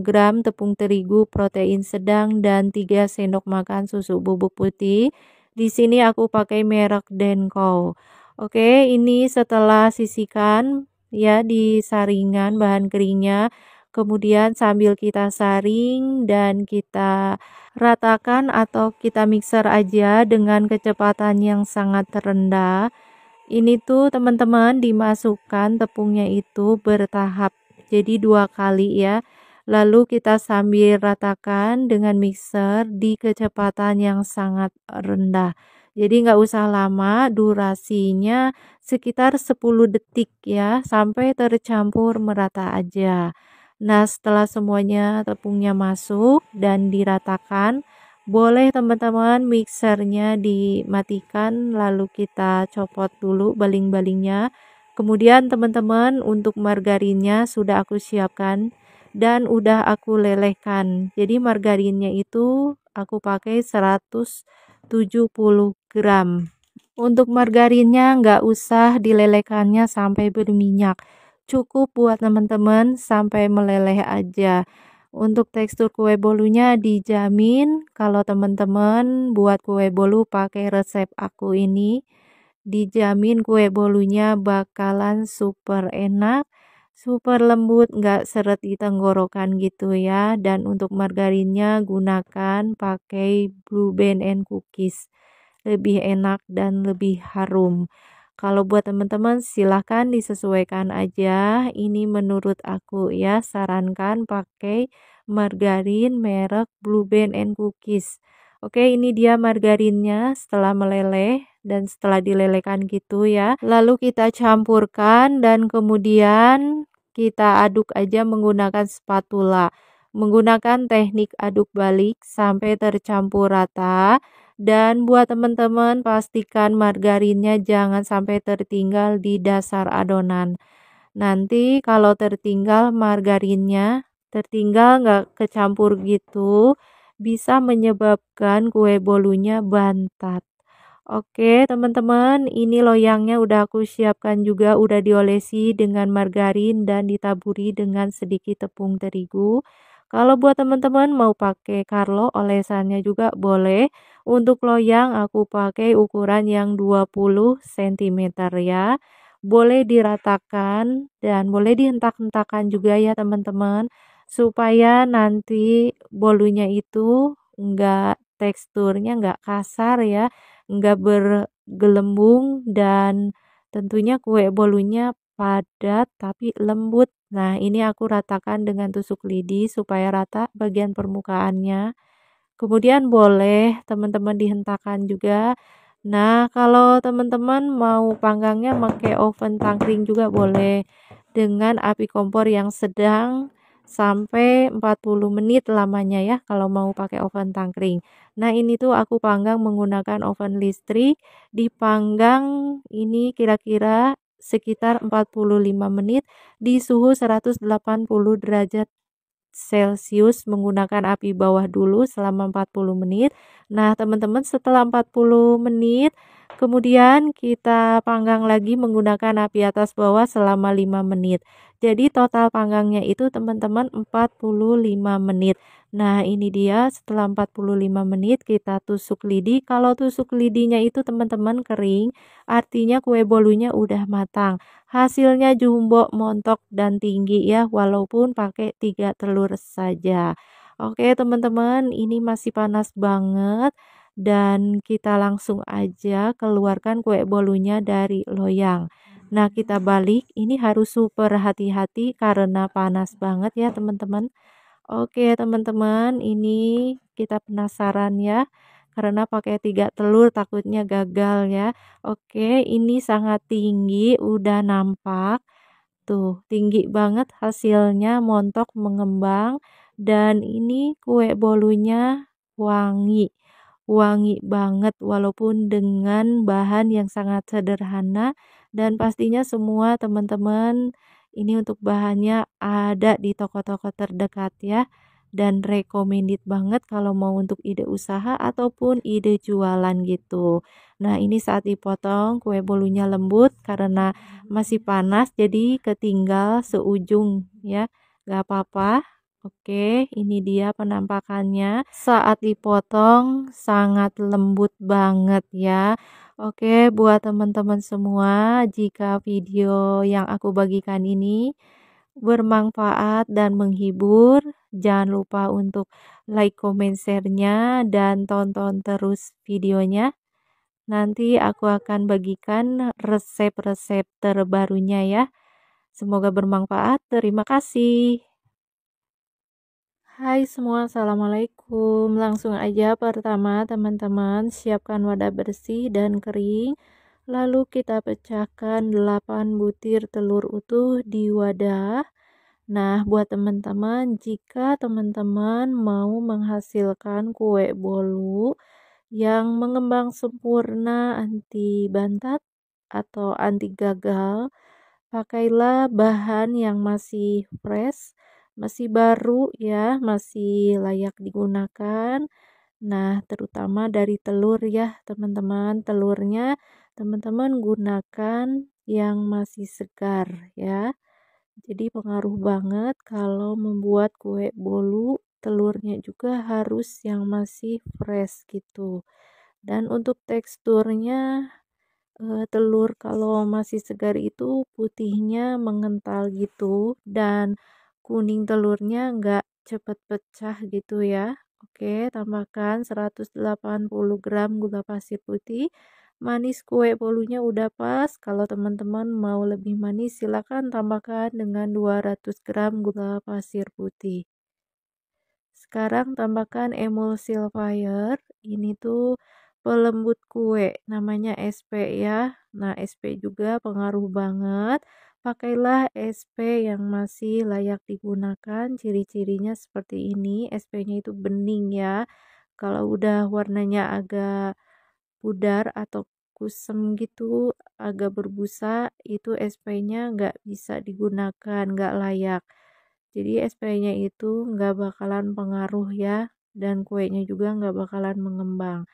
gram tepung terigu protein sedang dan 3 sendok makan susu bubuk putih. Di sini aku pakai merek Denko. Oke, ini setelah sisihkan ya di saringan bahan keringnya. Kemudian sambil kita saring dan kita ratakan atau kita mixer aja dengan kecepatan yang sangat rendah. Ini tuh teman-teman dimasukkan tepungnya itu bertahap. Jadi 2 kali ya. Lalu kita sambil ratakan dengan mixer di kecepatan yang sangat rendah. Jadi nggak usah lama, durasinya sekitar 10 detik ya, sampai tercampur merata aja. Nah, setelah semuanya tepungnya masuk dan diratakan, boleh teman-teman mixernya dimatikan lalu kita copot dulu baling-balingnya. Kemudian teman-teman untuk margarinnya sudah aku siapkan dan udah aku lelehkan. Jadi margarinnya itu aku pakai 170 gram. Untuk margarinnya nggak usah dilelehkannya sampai berminyak. Cukup buat teman-teman sampai meleleh aja. Untuk tekstur kue bolunya dijamin kalau teman-teman buat kue bolu pakai resep aku ini, dijamin kue bolunya bakalan super enak, super lembut, nggak seret di tenggorokan gitu ya. Dan untuk margarinnya gunakan pakai Blue Band and Cookies, lebih enak dan lebih harum. Kalau buat teman-teman silahkan disesuaikan aja. Ini menurut aku ya, sarankan pakai margarin merek Blue Band and Cookies. Oke, ini dia margarinnya setelah meleleh dan setelah dilelehkan gitu ya. Lalu kita campurkan dan kemudian kita aduk aja menggunakan spatula. Menggunakan teknik aduk balik sampai tercampur rata. Dan buat teman-teman pastikan margarinnya jangan sampai tertinggal di dasar adonan. Nanti kalau tertinggal margarinnya, tertinggal nggak kecampur gitu, bisa menyebabkan kue bolunya bantat. Oke teman-teman, ini loyangnya udah aku siapkan juga, udah diolesi dengan margarin dan ditaburi dengan sedikit tepung terigu. Kalau buat teman-teman mau pakai Carlo olesannya juga boleh. Untuk loyang aku pakai ukuran yang 20 cm ya. Boleh diratakan dan boleh dihentak-hentakan juga ya teman-teman. Supaya nanti bolunya itu enggak, teksturnya enggak kasar ya, enggak bergelembung, dan tentunya kue bolunya padat tapi lembut. Nah, ini aku ratakan dengan tusuk lidi supaya rata bagian permukaannya. Kemudian boleh teman-teman dihentakkan juga. Nah, kalau teman-teman mau panggangnya pakai oven tangkring juga boleh. Dengan api kompor yang sedang sampai 40 menit lamanya ya kalau mau pakai oven tangkring. Nah, ini tuh aku panggang menggunakan oven listrik. Dipanggang ini kira-kira sekitar 45 menit di suhu 180 derajat Celcius menggunakan api bawah dulu selama 40 menit. Nah, teman-teman setelah 40 menit kemudian kita panggang lagi menggunakan api atas bawah selama 5 menit. Jadi total panggangnya itu teman-teman 45 menit. Nah, ini dia setelah 45 menit kita tusuk lidi. Kalau tusuk lidinya itu teman-teman kering, artinya kue bolunya udah matang. Hasilnya jumbo, montok, dan tinggi ya, walaupun pakai 3 telur saja. Oke teman-teman, ini masih panas banget dan kita langsung aja keluarkan kue bolunya dari loyang. Nah, kita balik, ini harus super hati-hati karena panas banget ya teman-teman. Oke teman-teman, ini kita penasaran ya, karena pakai 3 telur takutnya gagal ya. Oke, ini sangat tinggi, udah nampak. Tuh, tinggi banget hasilnya, montok mengembang, dan ini kue bolunya wangi. Wangi banget walaupun dengan bahan yang sangat sederhana, dan pastinya semua teman-teman ini untuk bahannya ada di toko-toko terdekat ya. Dan recommended banget kalau mau untuk ide usaha ataupun ide jualan gitu. Nah, ini saat dipotong kue bolunya lembut karena masih panas jadi ketinggal seujung ya. Gak apa-apa. Oke, ini dia penampakannya. Saat dipotong sangat lembut banget ya. Oke, buat teman-teman semua, jika video yang aku bagikan ini bermanfaat dan menghibur, jangan lupa untuk like, comment, share-nya, dan tonton terus videonya. Nanti aku akan bagikan resep-resep terbarunya ya. Semoga bermanfaat. Terima kasih. Hai semua, assalamualaikum. Langsung aja pertama teman-teman siapkan wadah bersih dan kering. Lalu kita pecahkan 8 butir telur utuh di wadah. Nah, buat teman-teman, jika teman-teman mau menghasilkan kue bolu yang mengembang sempurna, anti bantat atau anti gagal, pakailah bahan yang masih fresh, masih baru ya, masih layak digunakan. Nah, terutama dari telur ya, teman-teman. Telurnya teman-teman gunakan yang masih segar ya. Jadi pengaruh banget kalau membuat kue bolu, telurnya juga harus yang masih fresh gitu. Dan untuk teksturnya, telur kalau masih segar itu putihnya mengental gitu dan kuning telurnya nggak cepet pecah gitu ya. Oke, tambahkan 180 gram gula pasir putih. Manis kue bolunya udah pas. Kalau teman-teman mau lebih manis silakan tambahkan dengan 200 gram gula pasir putih. Sekarang tambahkan emulsifier. Ini tuh pelembut kue, namanya SP ya. Nah, SP juga pengaruh banget. Pakailah SP yang masih layak digunakan. Ciri-cirinya seperti ini. SP-nya itu bening ya. Kalau udah warnanya agak pudar atau kusem gitu, agak berbusa, itu SP-nya nggak bisa digunakan, nggak layak. Jadi SP-nya itu nggak bakalan pengaruh ya, dan kuenya juga nggak bakalan mengembang.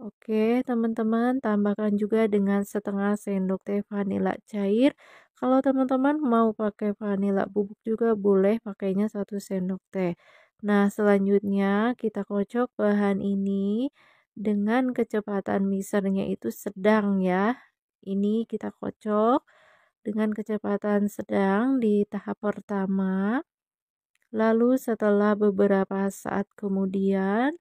Oke, teman-teman, tambahkan juga dengan setengah sendok teh vanila cair. Kalau teman-teman mau pakai vanila bubuk juga boleh, pakainya 1 sendok teh. Nah, selanjutnya kita kocok bahan ini dengan kecepatan mixernya itu sedang ya. Ini kita kocok dengan kecepatan sedang di tahap pertama. Lalu setelah beberapa saat kemudian,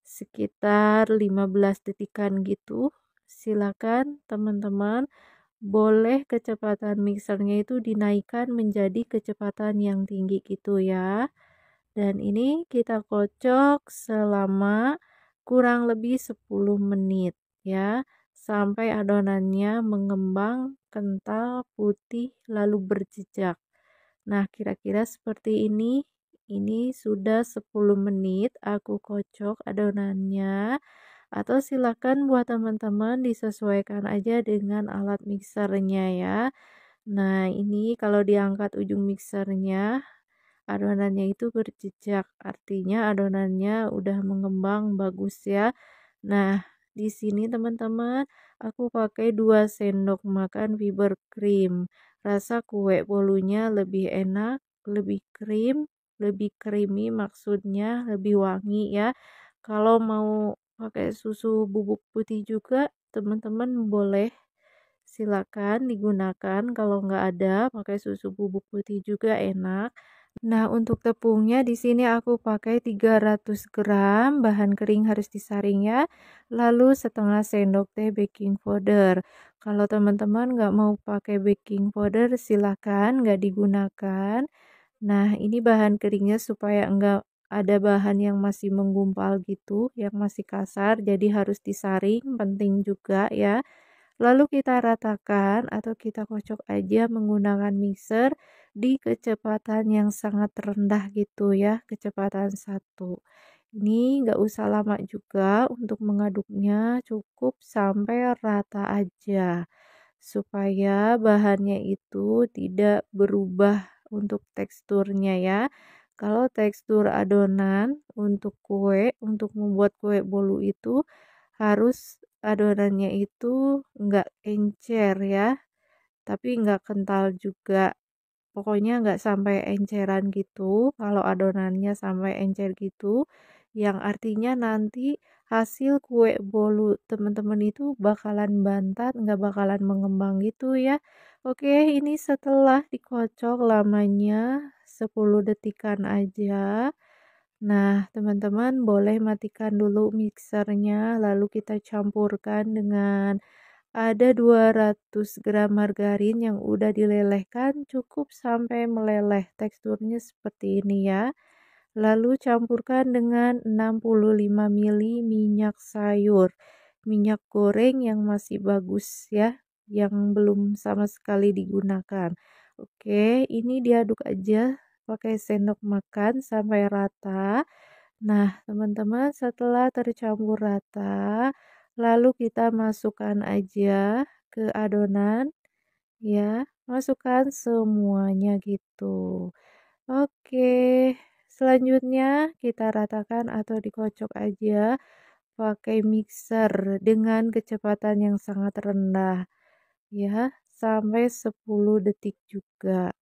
sekitar 15 detikan gitu, silakan teman-teman boleh kecepatan mixernya itu dinaikkan menjadi kecepatan yang tinggi gitu ya. Dan ini kita kocok selama kurang lebih 10 menit ya, sampai adonannya mengembang, kental, putih, lalu berjejak. Nah, kira-kira seperti ini. Ini sudah 10 menit aku kocok adonannya. Atau silakan buat teman-teman disesuaikan aja dengan alat mixernya ya. Nah, ini kalau diangkat ujung mixernya, adonannya itu berjejak. Artinya adonannya udah mengembang bagus ya. Nah, di sini teman-teman, aku pakai 2 sendok makan fiber cream. Rasa kue bolunya lebih enak, lebih krim, lebih creamy maksudnya, lebih wangi ya. Kalau mau pakai susu bubuk putih juga, teman-teman boleh silakan digunakan. Kalau nggak ada, pakai susu bubuk putih juga enak. Nah, untuk tepungnya di sini aku pakai 300 gram, bahan kering harus disaring ya. Lalu setengah sendok teh baking powder. Kalau teman-teman nggak mau pakai baking powder, silahkan nggak digunakan. Nah, ini bahan keringnya supaya enggak ada bahan yang masih menggumpal gitu, yang masih kasar, jadi harus disaring, penting juga ya. Lalu kita ratakan atau kita kocok aja menggunakan mixer di kecepatan yang sangat rendah gitu ya, kecepatan 1. Ini nggak usah lama juga untuk mengaduknya, cukup sampai rata aja. Supaya bahannya itu tidak berubah untuk teksturnya ya. Kalau tekstur adonan untuk kue, untuk membuat kue bolu itu harus adonannya itu nggak encer ya, tapi nggak kental juga. pokoknya nggak sampai enceran gitu. Kalau adonannya sampai encer gitu, yang artinya nanti hasil kue bolu teman-teman itu bakalan bantat, nggak bakalan mengembang gitu ya. Oke, ini setelah dikocok lamanya 10 detikan aja. Nah, teman-teman boleh matikan dulu mixernya, lalu kita campurkan dengan ada 200 gram margarin yang udah dilelehkan, cukup sampai meleleh. Teksturnya seperti ini ya. Lalu campurkan dengan 65 ml minyak sayur. Minyak goreng yang masih bagus ya, yang belum sama sekali digunakan. Oke, ini diaduk aja pakai sendok makan sampai rata. Nah, teman-teman, setelah tercampur rata, lalu kita masukkan aja ke adonan ya, masukkan semuanya gitu. Oke, selanjutnya kita ratakan atau dikocok aja pakai mixer dengan kecepatan yang sangat rendah ya, sampai 10 detik juga.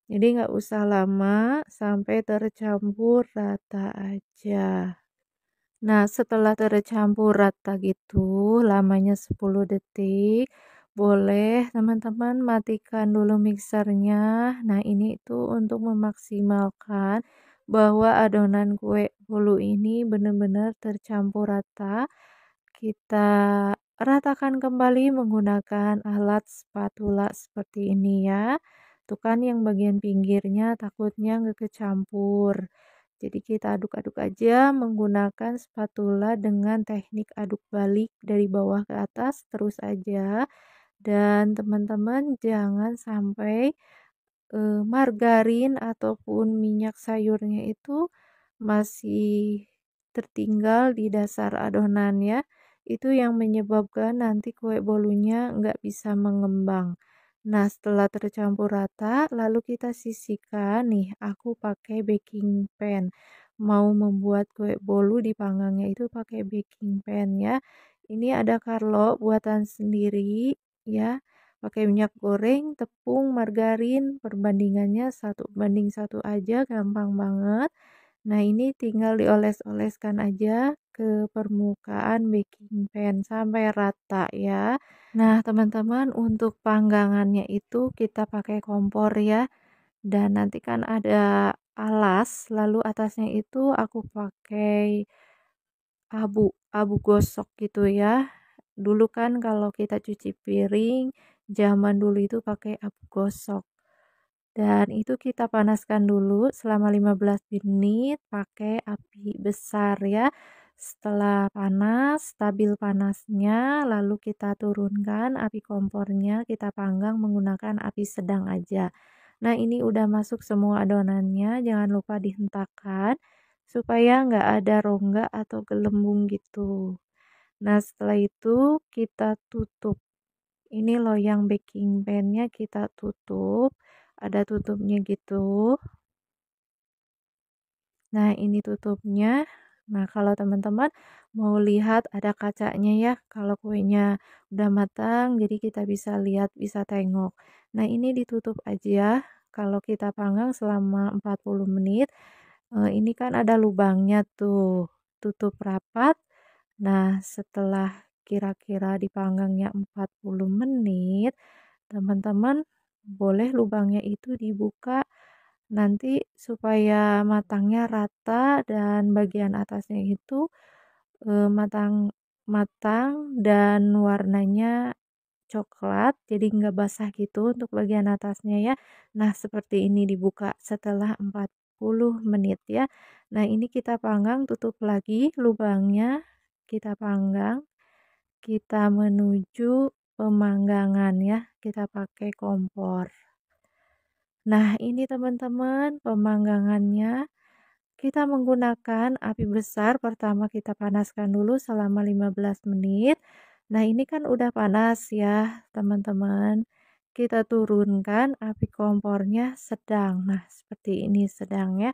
Jadi nggak usah lama, sampai tercampur rata aja. Nah, setelah tercampur rata gitu, lamanya 10 detik, boleh teman-teman matikan dulu mixernya. Nah, ini itu untuk memaksimalkan bahwa adonan kue bolu ini benar-benar tercampur rata. Kita ratakan kembali menggunakan alat spatula seperti ini ya. Tuh kan yang bagian pinggirnya takutnya nggak kecampur. Jadi kita aduk-aduk aja menggunakan spatula dengan teknik aduk balik dari bawah ke atas terus aja. Dan teman-teman jangan sampai margarin ataupun minyak sayurnya itu masih tertinggal di dasar adonan ya. Itu yang menyebabkan nanti kue bolunya nggak bisa mengembang. Nah, setelah tercampur rata, lalu kita sisihkan nih, aku pakai baking pan. Mau membuat kue bolu dipanggangnya itu pakai baking pan ya. Ini ada Carlo buatan sendiri ya. Pakai minyak goreng, tepung, margarin, perbandingannya 1:1 aja, gampang banget. Nah, ini tinggal dioles-oleskan aja ke permukaan baking pan sampai rata ya. Nah, teman-teman, untuk panggangannya itu kita pakai kompor ya. Dan nanti kan ada alas, lalu atasnya itu aku pakai abu gosok gitu ya. Dulu kan kalau kita cuci piring, zaman dulu itu pakai abu gosok. Dan itu kita panaskan dulu selama 15 menit pakai api besar ya. Setelah panas, stabil panasnya, lalu kita turunkan api kompornya, kita panggang menggunakan api sedang aja. Nah, ini udah masuk semua adonannya, jangan lupa dihentakkan supaya nggak ada rongga atau gelembung gitu. Nah, setelah itu kita tutup. Ini loyang baking pan-nya kita tutup, ada tutupnya gitu. Nah, ini tutupnya. Nah, kalau teman-teman mau lihat ada kacanya ya, kalau kuenya udah matang, jadi kita bisa lihat, bisa tengok. Nah, ini ditutup aja. Kalau kita panggang selama 40 menit, ini kan ada lubangnya tuh, tutup rapat. Nah, setelah kira-kira dipanggangnya 40 menit, teman-teman boleh lubangnya itu dibuka nanti supaya matangnya rata dan bagian atasnya itu matang matang dan warnanya coklat, jadi nggak basah gitu untuk bagian atasnya ya. Nah, seperti ini dibuka setelah 40 menit ya. Nah, ini kita panggang, tutup lagi lubangnya, kita panggang, kita menuju pemanggangan ya, kita pakai kompor. Nah, ini teman-teman pemanggangannya. Kita menggunakan api besar, pertama kita panaskan dulu selama 15 menit. Nah, ini kan udah panas ya, teman-teman. Kita turunkan api kompornya sedang. Nah, seperti ini sedang ya.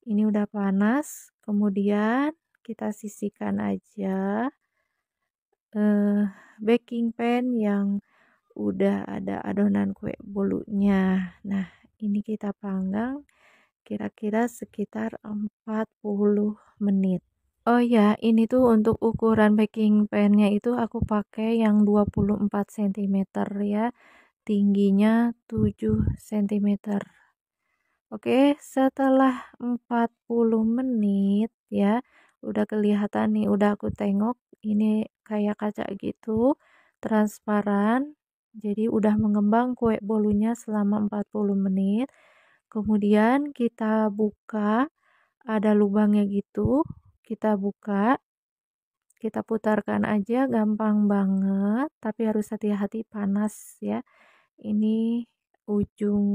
Ini udah panas, kemudian kita sisihkan aja baking pan yang udah ada adonan kue bolunya. Nah, Ini kita panggang kira-kira sekitar 40 menit. Oh ya, ini tuh untuk ukuran baking pan-nya itu aku pakai yang 24 cm ya, tingginya 7 cm. Oke, setelah 40 menit ya, udah kelihatan nih, udah aku tengok, ini kayak kaca gitu, transparan. Jadi udah mengembang kue bolunya selama 40 menit. Kemudian kita buka, ada lubangnya gitu, kita buka, kita putarkan aja, gampang banget, tapi harus hati-hati panas ya. Ini ujung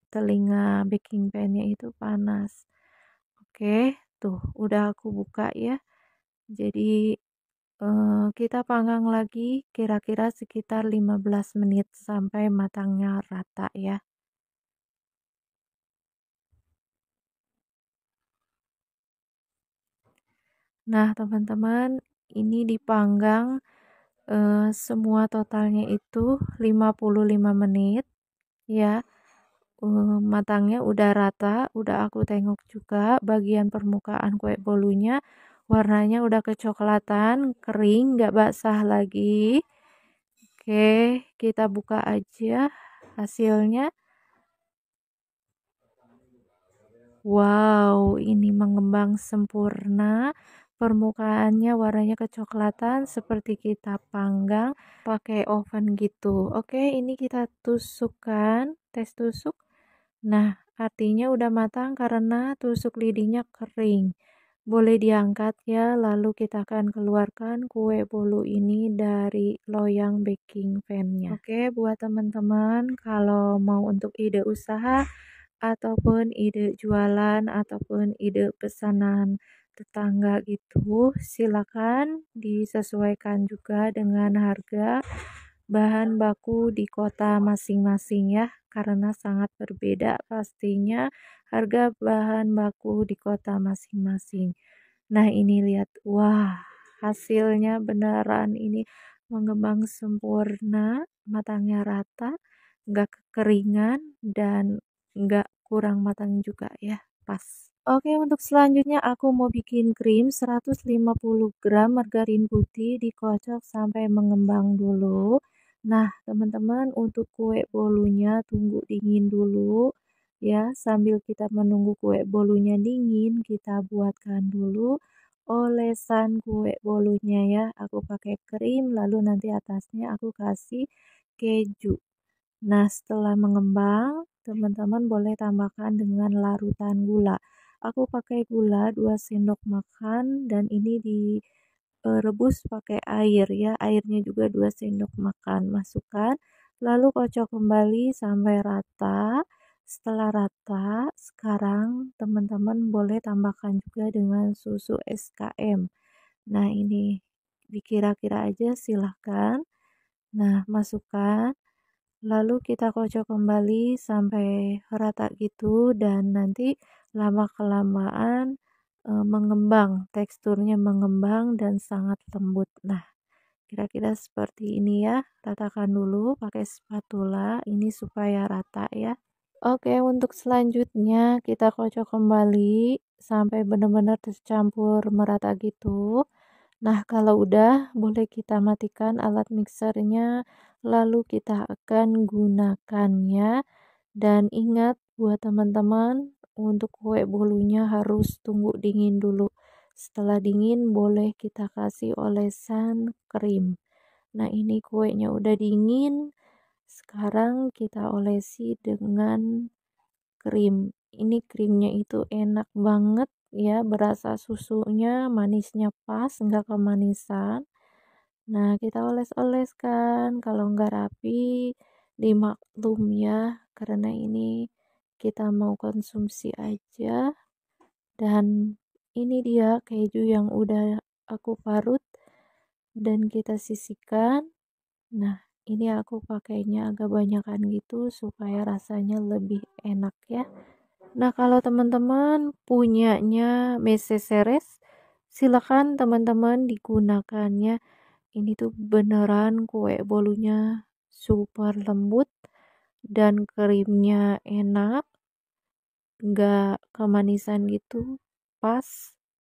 telinga baking pan-nya itu panas. Oke, tuh udah aku buka ya. Jadi kita panggang lagi kira-kira sekitar 15 menit sampai matangnya rata ya. Nah, teman-teman, ini dipanggang semua totalnya itu 55 menit ya. Matangnya udah rata, udah aku tengok juga bagian permukaan kue bolunya warnanya udah kecoklatan, kering, nggak basah lagi. Oke, kita buka aja hasilnya. Wow, ini mengembang sempurna. Permukaannya warnanya kecoklatan seperti kita panggang pakai oven gitu. Oke, ini kita tusukkan, tes tusuk. Nah, artinya udah matang karena tusuk lidinya kering. Boleh diangkat ya, lalu kita akan keluarkan kue bolu ini dari loyang baking pan-nya. Oke, buat teman-teman kalau mau untuk ide usaha ataupun ide jualan ataupun ide pesanan tetangga gitu, silakan disesuaikan juga dengan harga bahan baku di kota masing-masing ya, karena sangat berbeda pastinya harga bahan baku di kota masing-masing. Nah, ini lihat, wah, hasilnya beneran ini mengembang sempurna, matangnya rata, nggak kekeringan dan nggak kurang matang juga ya, pas. Oke, untuk selanjutnya aku mau bikin krim 150 gram margarin putih dikocok sampai mengembang dulu. Nah, teman-teman, untuk kue bolunya tunggu dingin dulu ya. Sambil kita menunggu kue bolunya dingin, kita buatkan dulu olesan kue bolunya ya. Aku pakai krim, lalu nanti atasnya aku kasih keju. Nah, setelah mengembang, teman-teman boleh tambahkan dengan larutan gula. Aku pakai gula 2 sendok makan dan ini direbus pakai air ya. Airnya juga 2 sendok makan. Masukkan, lalu kocok kembali sampai rata. Setelah rata, sekarang teman-teman boleh tambahkan juga dengan susu SKM. Nah, ini dikira-kira aja silahkan. Nah, masukkan. Lalu kita kocok kembali sampai rata gitu dan nanti lama-kelamaan mengembang, teksturnya mengembang dan sangat lembut. Nah, kira-kira seperti ini ya. Ratakan dulu pakai spatula ini supaya rata ya. Oke, untuk selanjutnya kita kocok kembali sampai benar-benar tercampur merata gitu. Nah, kalau udah, boleh kita matikan alat mixernya, lalu kita akan gunakannya. Dan ingat buat teman-teman, untuk kue bolunya harus tunggu dingin dulu. Setelah dingin, boleh kita kasih olesan krim. Nah, ini kuenya udah dingin. Sekarang kita olesi dengan krim. Ini krimnya itu enak banget ya, berasa susunya, manisnya pas, nggak kemanisan. Nah, kita oles-oleskan, kalau nggak rapi, dimaklum ya, karena ini kita mau konsumsi aja. Dan ini dia keju yang udah aku parut dan kita sisihkan. Nah, ini aku pakainya agak banyakan gitu supaya rasanya lebih enak ya. Nah, kalau teman-teman punyanya meseseres, silakan teman-teman digunakannya. Ini tuh beneran kue bolunya super lembut dan krimnya enak, nggak kemanisan gitu, pas.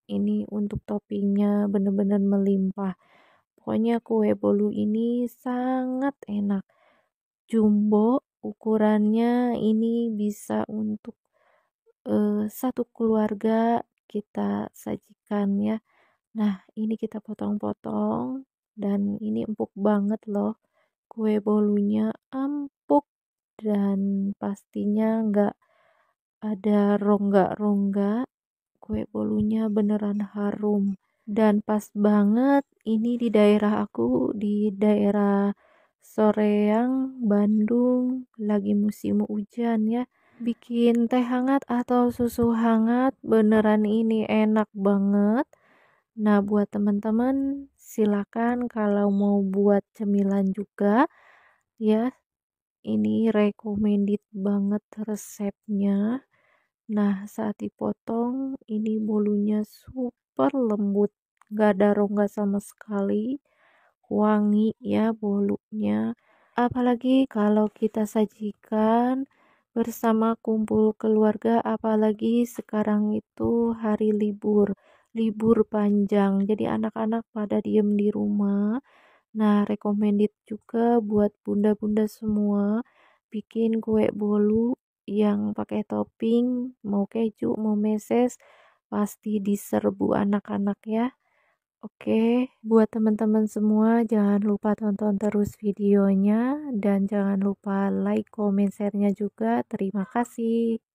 Ini untuk toppingnya bener-bener melimpah. Pokoknya kue bolu ini sangat enak. Jumbo ukurannya ini bisa untuk satu keluarga kita sajikan ya. Nah, ini kita potong-potong dan ini empuk banget loh. Kue bolunya empuk dan pastinya nggak ada rongga-rongga. Kue bolunya beneran harum dan pas banget ini di daerah aku, di daerah Soreang, Bandung, lagi musim hujan ya. Bikin teh hangat atau susu hangat beneran ini enak banget. Nah, buat teman-teman silakan kalau mau buat cemilan juga ya, ini recommended banget resepnya. Nah, saat dipotong ini bolunya super lembut, gak ada rongga sama sekali, wangi ya bolunya. Apalagi kalau kita sajikan bersama kumpul keluarga, apalagi sekarang itu hari libur panjang, jadi anak-anak pada diem di rumah. Nah, recommended juga buat bunda-bunda semua bikin kue bolu yang pakai topping, mau keju, mau meses, pasti diserbu anak-anak ya. Oke, buat teman-teman semua jangan lupa tonton terus videonya dan jangan lupa like, comment, share-nya juga. Terima kasih.